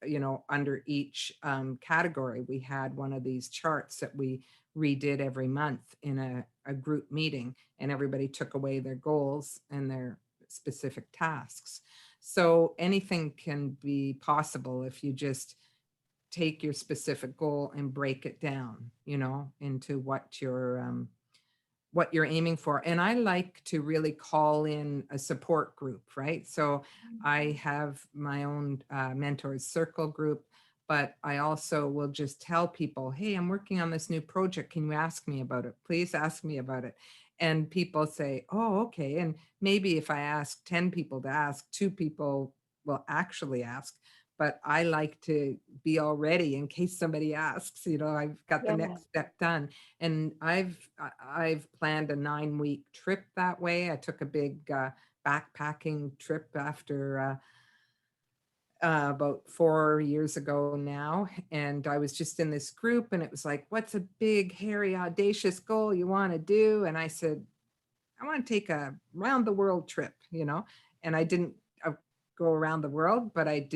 under each category, we had one of these charts that we redid every month in a group meeting, and everybody took away their goals and their specific tasks. So anything can be possible if you just take your specific goal and break it down, into what you're aiming for. And I like to really call in a support group, right? So I have my own mentors circle group, but I also will just tell people, hey, I'm working on this new project. Can you ask me about it? Please ask me about it. And people say, oh, okay. And maybe if I ask 10 people to ask, 2 people will actually ask. But I like to be all ready in case somebody asks, I've got the Yeah. next step done. And I've planned a 9-week trip that way. I took a big backpacking trip after about 4 years ago now, and I was just in this group, and it was like, what's a big, hairy, audacious goal you want to do? And I said, I want to take a round the world trip, and I didn't go around the world, but I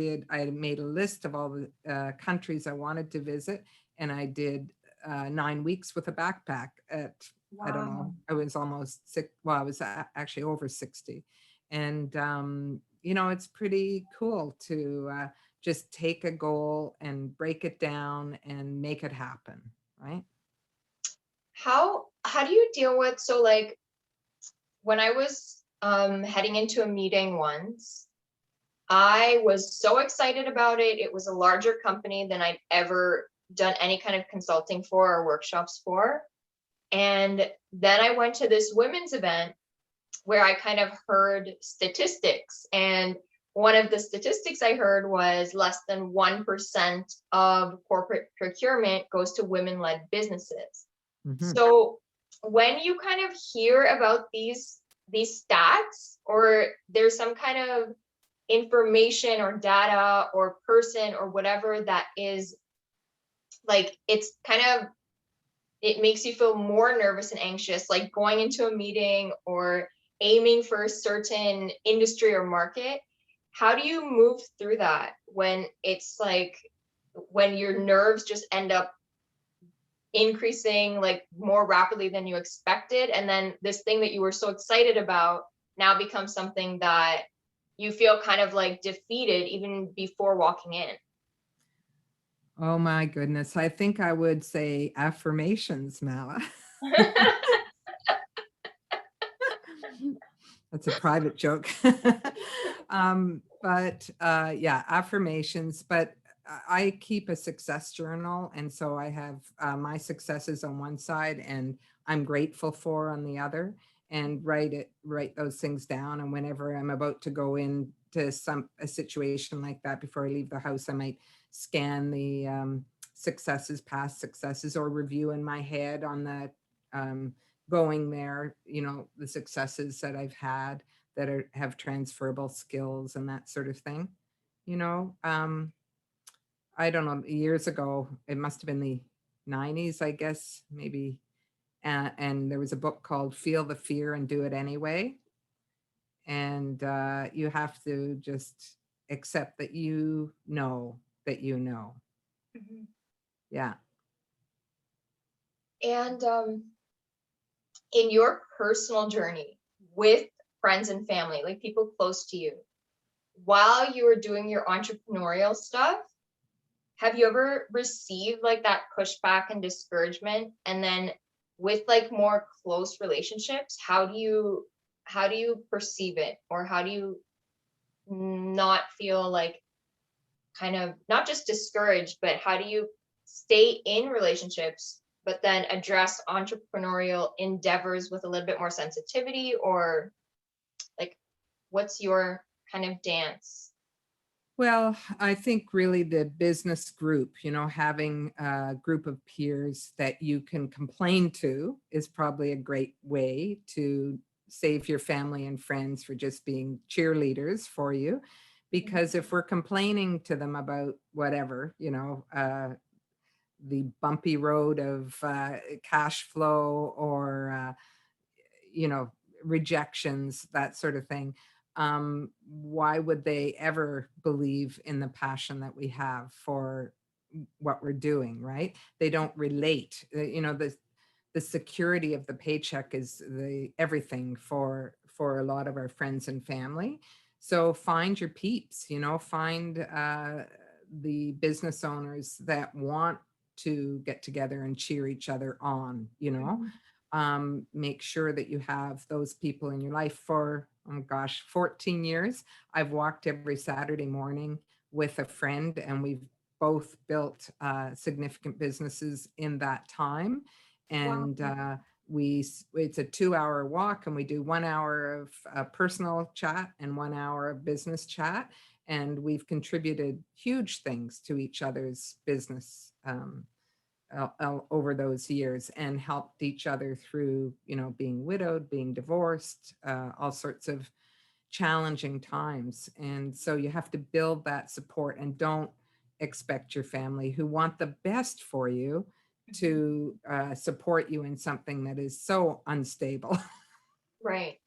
made a list of all the countries I wanted to visit, and I did 9 weeks with a backpack at, I don't know, I was almost sick. Well, I was actually over 60. And, it's pretty cool to just take a goal and break it down and make it happen, right? How do you deal with, so like when I was heading into a meeting once, I was so excited about it. It was a larger company than I'd ever done any kind of consulting for or workshops for. And then I went to this women's event where I kind of heard statistics. And one of the statistics I heard was less than 1% of corporate procurement goes to women-led businesses. Mhm. So when you kind of hear about these stats, or there's some kind of information or data or person or whatever that is like, it makes you feel more nervous and anxious, like going into a meeting or aiming for a certain industry or market. How do you move through that when it's like, when your nerves just end up increasing like more rapidly than you expected, and then this thing that you were so excited about now becomes something that you feel kind of like defeated even before walking in? Oh my goodness. I think I would say affirmations, Mala. That's a private joke. But yeah, affirmations. But I keep a success journal. And so I have my successes on one side and I'm grateful for on the other, and write those things down. And whenever I'm about to go into a situation like that, before I leave the house, I might scan the successes, past successes, or review in my head on the going there, the successes that I've had that have transferable skills and that sort of thing. You know, um, I don't know, years ago, it must have been the 90s, I guess, maybe. And there was a book called Feel the Fear and Do It Anyway. And you have to just accept that that you know. Mhm. Yeah. And in your personal journey with friends and family, like people close to you, while you were doing your entrepreneurial stuff, have you ever received like that pushback and discouragement? And then with like more close relationships, how do you perceive it, or how do you not feel like kind of not just discouraged, but how do you stay in relationships, but then address entrepreneurial endeavors with a little bit more sensitivity, or like, what's your kind of dance? Well, I think really the business group, having a group of peers that you can complain to is probably a great way to save your family and friends for just being cheerleaders for you. Because if we're complaining to them about whatever, the bumpy road of cash flow or you know, rejections, that sort of thing. Why would they ever believe in the passion that we have for what we're doing, right? They don't relate. The security of the paycheck is the everything for a lot of our friends and family. So find your peeps, find the business owners that want to get together and cheer each other on, Mhm. make sure that you have those people in your life. For, oh gosh, 14 years, I've walked every Saturday morning with a friend, and we've both built significant businesses in that time. Wow. And it's a 2-hour walk, and we do 1 hour of personal chat and 1 hour of business chat. And we've contributed huge things to each other's business over those years, and helped each other through, being widowed, being divorced, all sorts of challenging times. And so you have to build that support, and don't expect your family, who want the best for you, Mhm. to support you in something that is so unstable. Right.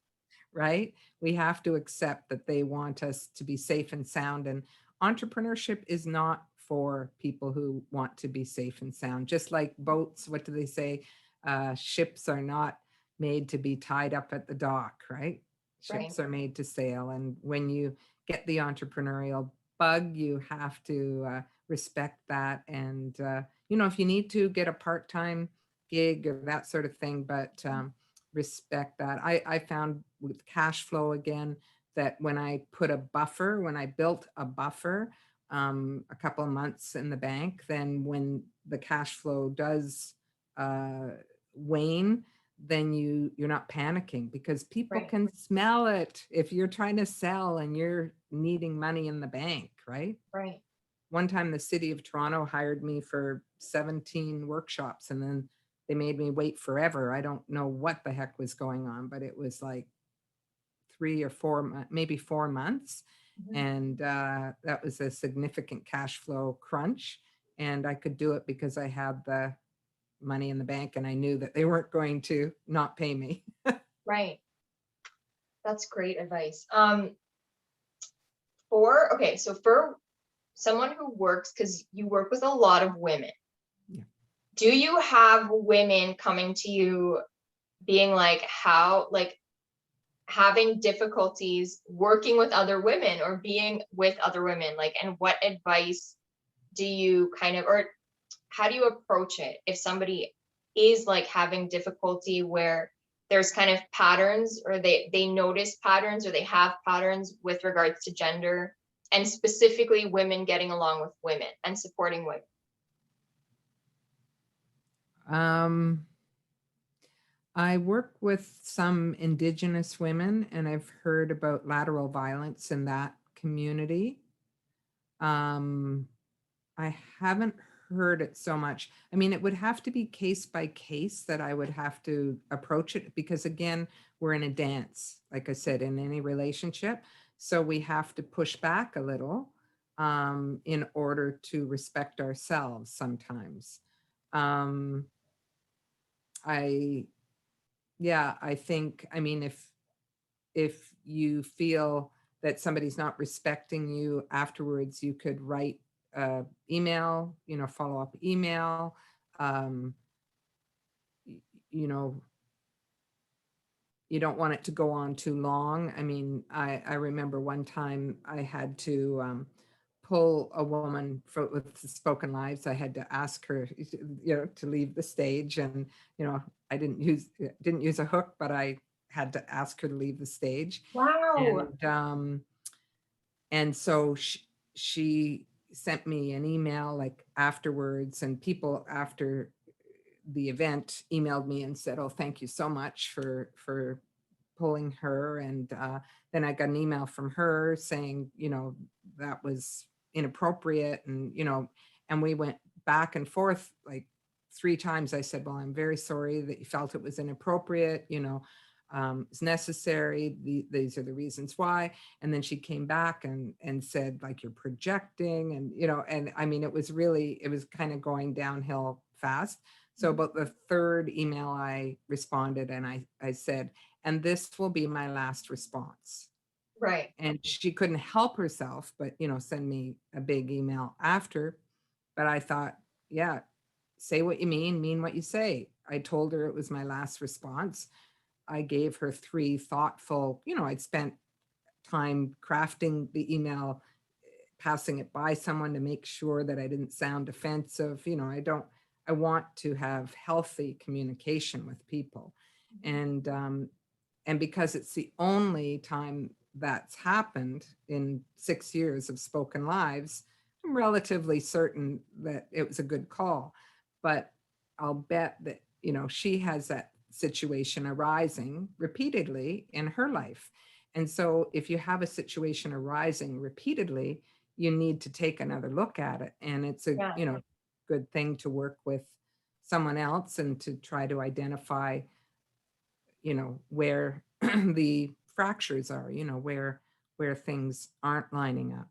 Right? We have to accept that they want us to be safe and sound. And entrepreneurship is not for people who want to be safe and sound. Just like boats, what do they say? Ships are not made to be tied up at the dock, right? Right. Ships are made to sail. And when you get the entrepreneurial bug, you have to respect that. And, if you need to, get a part time gig or that sort of thing. But respect that. I found with cash flow again that when I built a buffer, a couple of months in the bank, then when the cash flow does uh, wane, then you're not panicking, because people Right. can smell it if you're trying to sell and you're needing money in the bank, right? Right. One time the city of Toronto hired me for 17 workshops, and then they made me wait forever. I don't know what the heck was going on, but it was like 3 or 4 maybe 4 months. Mhm. And that was a significant cash flow crunch. And I could do it because I had the money in the bank, and I knew that they weren't going to not pay me. Right. That's great advice. For someone who works, because you work with a lot of women, Yeah. do you have women coming to you being like, how, like, having difficulties working with other women or being with other women, like, and what advice do you kind of, or how do you approach it if somebody is like having difficulty where there's kind of patterns, or they notice patterns, or they have patterns with regards to gender, and specifically women getting along with women and supporting women? Um, I work with some Indigenous women, and I've heard about lateral violence in that community. Um, I haven't heard it so much. I mean, it would have to be case by case that I would have to approach it, because again, we're in a dance, like I said, in any relationship. So we have to push back a little in order to respect ourselves sometimes. Um, I, yeah, I think, I mean, if you feel that somebody's not respecting you afterwards, you could write email, follow up email. Um, y- you know, you don't want it to go on too long. I mean, I remember one time I had to pull a woman with spoken lives. I had to ask her, to leave the stage, and I didn't use a hook, but I had to ask her to leave the stage. Wow. And so she sent me an email like afterwards, and people after the event emailed me and said, "Oh, thank you so much for pulling her." And then I got an email from her saying, that was inappropriate, and and we went back and forth like 3 times. I said, "Well, I'm very sorry that you felt it was inappropriate. It's necessary. These are the reasons why." And then she came back and said, like, "You're projecting," and and I mean, it was kind of going downhill fast. So Mhm. about the third email, I responded and I said, "And this will be my last response." Right. And she couldn't help herself, but send me a big email after. But I thought, yeah, say what you mean what you say. I told her it was my last response. I gave her 3 thoughtful, I'd spent time crafting the email, passing it by someone to make sure that I didn't sound offensive. I want to have healthy communication with people. Mhm. And because it's the only time that's happened in 6 years of Spoken Lives, I'm relatively certain that it was a good call. But I'll bet that, she has that situation arising repeatedly in her life. And so if you have a situation arising repeatedly, you need to take another look at it. And it's a, Yeah. good thing to work with someone else and to try to identify, where the fractures are, where things aren't lining up.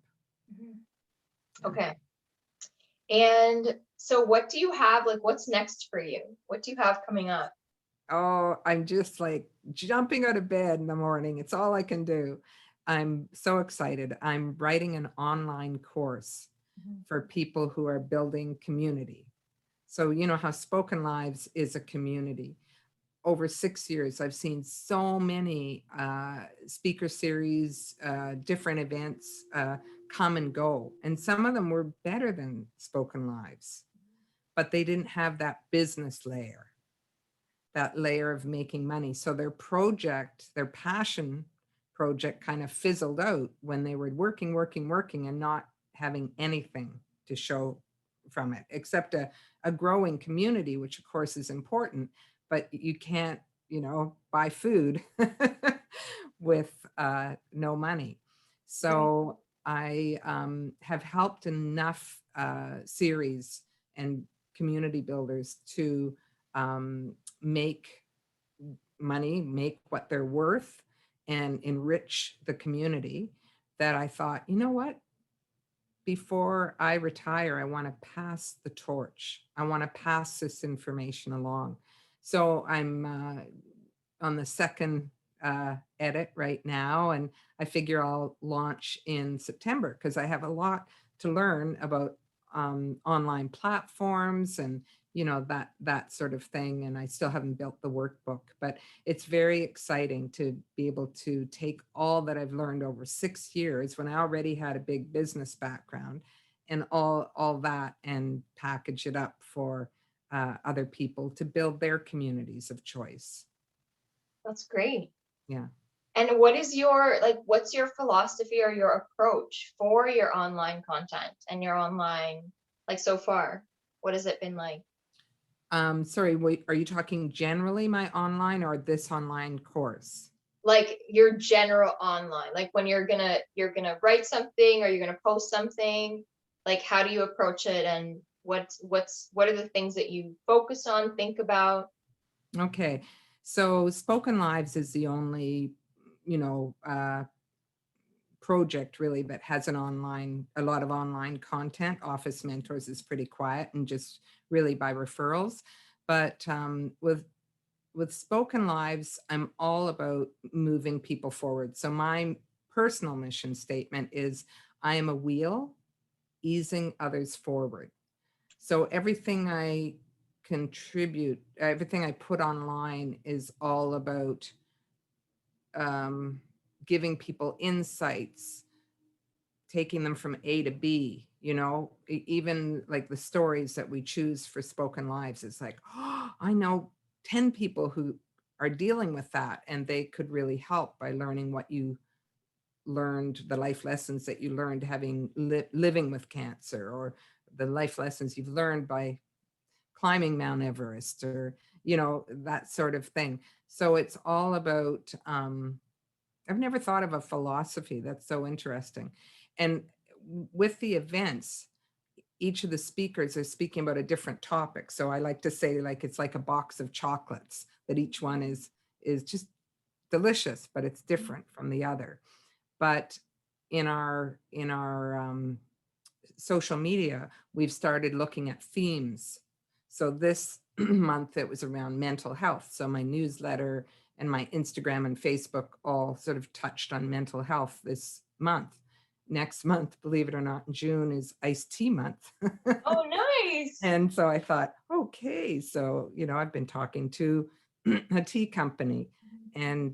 Mhm. Yeah. Okay. And so what do you have, like, what's next for you? What do you have coming up? Oh, I'm just like jumping out of bed in the morning. It's all I can do. I'm so excited. I'm writing an online course Mhm. for people who are building community. So, you know how Spoken Lives is a community. Over 6 years, I've seen so many speaker series, different events come and go. And some of them were better than Spoken Lives, but they didn't have that business layer, that layer of making money. So their project, their passion project kind of fizzled out when they were working, and not having anything to show from it, except a growing community, which of course is important, but you can't, buy food with no money. Right. So I have helped enough series and community builders to um, make money, make what they're worth, and enrich the community, that I thought, you know what? Before I retire, I want to pass the torch. I want to pass this information along. So I'm on the second edit right now, and I figure I'll launch in September because I have a lot to learn about online platforms and that sort of thing. And I still haven't built the workbook, but it's very exciting to be able to take all that I've learned over 6 years when I already had a big business background, and all that, and package it up for other people to build their communities of choice. That's great. Yeah. And what is your, like, what's your philosophy or your approach for your online content and your online, like, so far? What has it been like? Sorry, wait, are you talking generally my online or this online course? Like your general online, like when you're gonna write something or you're gonna post something, like how do you approach it, and what are the things that you focus on, think about? Okay. So Spoken Lives is the only, you know, uh, project really that has a lot of online content. Office Mentors is pretty quiet and just really by referrals. But with Spoken Lives, I'm all about moving people forward. So my personal mission statement is I am a wheel easing others forward. So everything I contribute, everything I put online is all about um, giving people insights, taking them from A to B, even like the stories that we choose for Spoken Lives. It's like, oh, I know 10 people who are dealing with that, and they could really help by learning what you learned, the life lessons that you learned having living with cancer, or the life lessons you've learned by climbing Mount Everest, or, that sort of thing. So it's all about, I've never thought of a philosophy. That's so interesting. And with the events, each of the speakers are speaking about a different topic. So I like to say, like, it's like a box of chocolates, that each one is just delicious, but it's different from the other. But in our social media, we've started looking at themes. So this month it was around mental health. So my newsletter and my Instagram and Facebook all sort of touched on mental health this month. Next month, believe it or not, in June is iced tea month. Oh, nice. And so I thought, okay, so, I've been talking to a tea company, and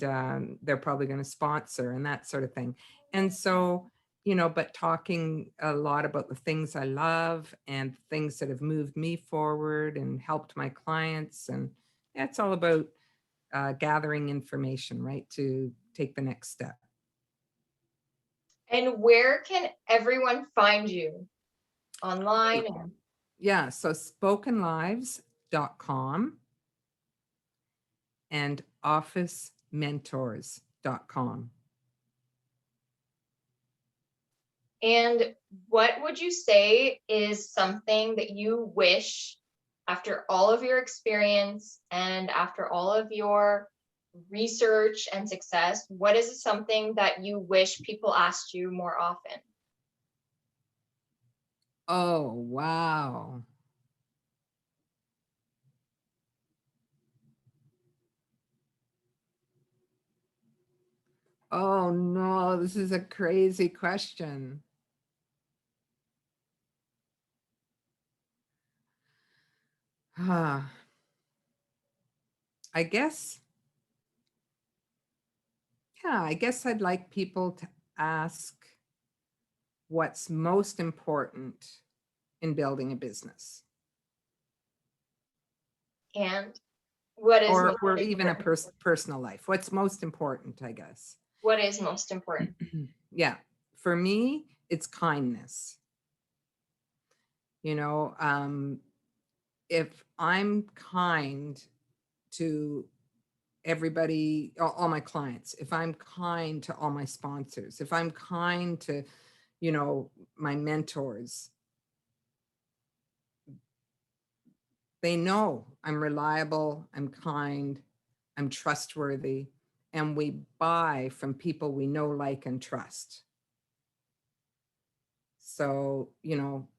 they're probably going to sponsor and that sort of thing. And so, but talking a lot about the things I love and things that have moved me forward and helped my clients. And yeah, it's all about gathering information, right, to take the next step. And where can everyone find you online? Yeah, so spokenlives.com and officementors.com. And what would you say is something that you wish, after all of your experience and after all of your research and success, what is something that you wish people asked you more often? Oh, wow. Oh, no, this is a crazy question. Ah, I guess, I guess I'd like people to ask what's most important in building a business, And what is or even a personal life. What's most important, I guess. what is most important? Yeah, for me, it's kindness. If I'm kind to everybody, all my clients, if I'm kind to all my sponsors, if I'm kind to, my mentors, they know I'm reliable, I'm kind, I'm trustworthy, and we buy from people we know, like, and trust. So,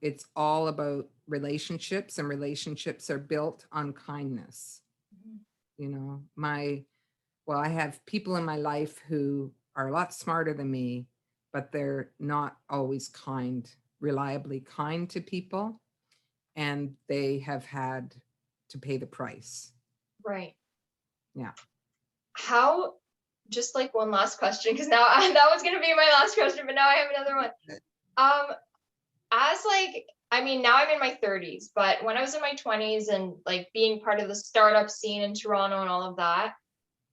it's all about relationships, and relationships are built on kindness. Well, I have people in my life who are a lot smarter than me, but they're not always reliably kind to people, and they have had to pay the price. Right. Yeah. How, just like one last question, because now that was going to be my last question, but now I have another one. Now I'm in my 30s, but when I was in my 20s and like being part of the startup scene in Toronto and all of that,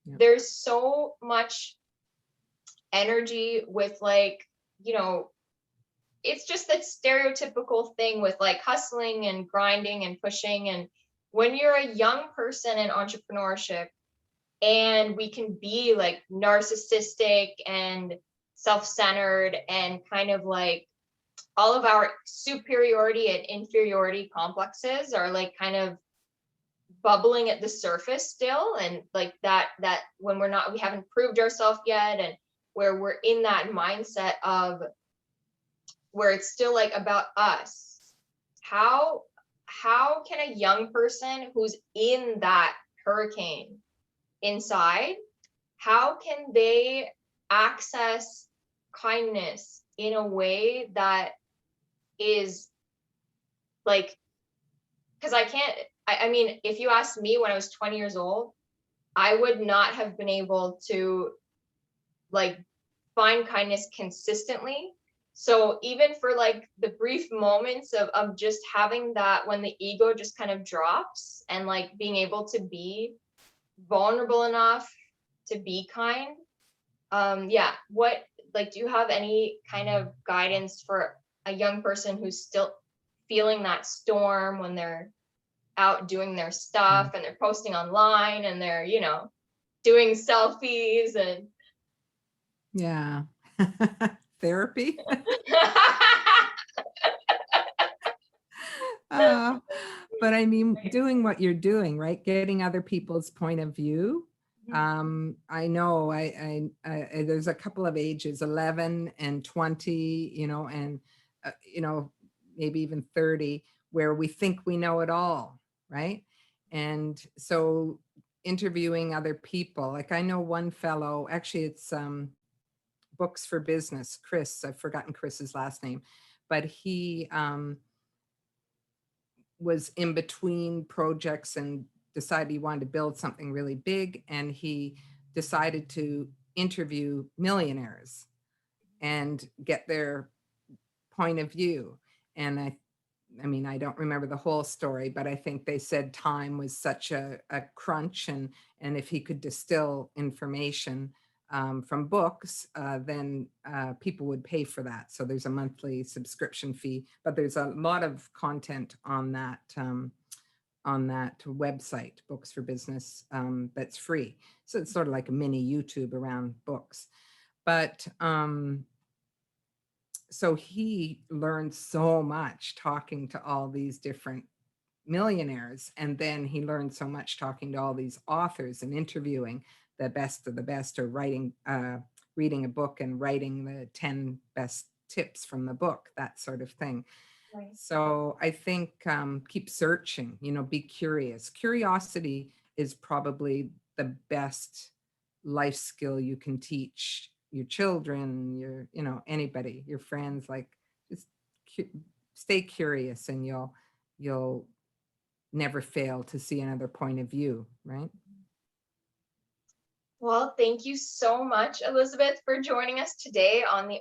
Yeah. there's so much energy with it's just that stereotypical thing with like hustling and grinding and pushing. And when you're a young person in entrepreneurship, and we can be like narcissistic and self-centered and kind of like all of our superiority and inferiority complexes are like kind of bubbling at the surface still, and like that when we haven't proved ourselves yet, and where we're in that mindset of where it's still like about us. How can a young person who's in that hurricane inside, how can they access kindness in a way that is like, because if you asked me when I was 20 years old, I would not have been able to like find kindness consistently. So even for like the brief moments of just having that, when the ego just kind of drops, and like being able to be vulnerable enough to be kind, Yeah, what, like, do you have any kind of guidance for a young person who's still feeling that storm when they're out doing their stuff Mm. and they're posting online and they're, doing selfies and Yeah. Therapy. Uh, but I mean, doing what you're doing, right? Getting other people's point of view. I know there's a couple of ages, 11 and 20, and, maybe even 30, where we think we know it all, right? And so interviewing other people, like I know one fellow, actually it's Books for Business, Chris, I've forgotten Chris's last name, but he, was in between projects and decided he wanted to build something really big. And he decided to interview millionaires and get their point of view. And I mean, I don't remember the whole story, but I think they said time was such a crunch, and if he could distill information from books, then people would pay for that. So there's a monthly subscription fee, but there's a lot of content on that website, Books for Business, that's free. So it's sort of like a mini YouTube around books. But so he learned so much talking to all these different millionaires. And then he learned so much talking to all these authors and interviewing the best of the best, or reading a book and writing the 10 best tips from the book, that sort of thing. Right. So I think keep searching, be curious. Curiosity is probably the best life skill you can teach your children, anybody, your friends, like just stay curious, and you'll never fail to see another point of view, right? Well, thank you so much, Elizabeth, for joining us today on the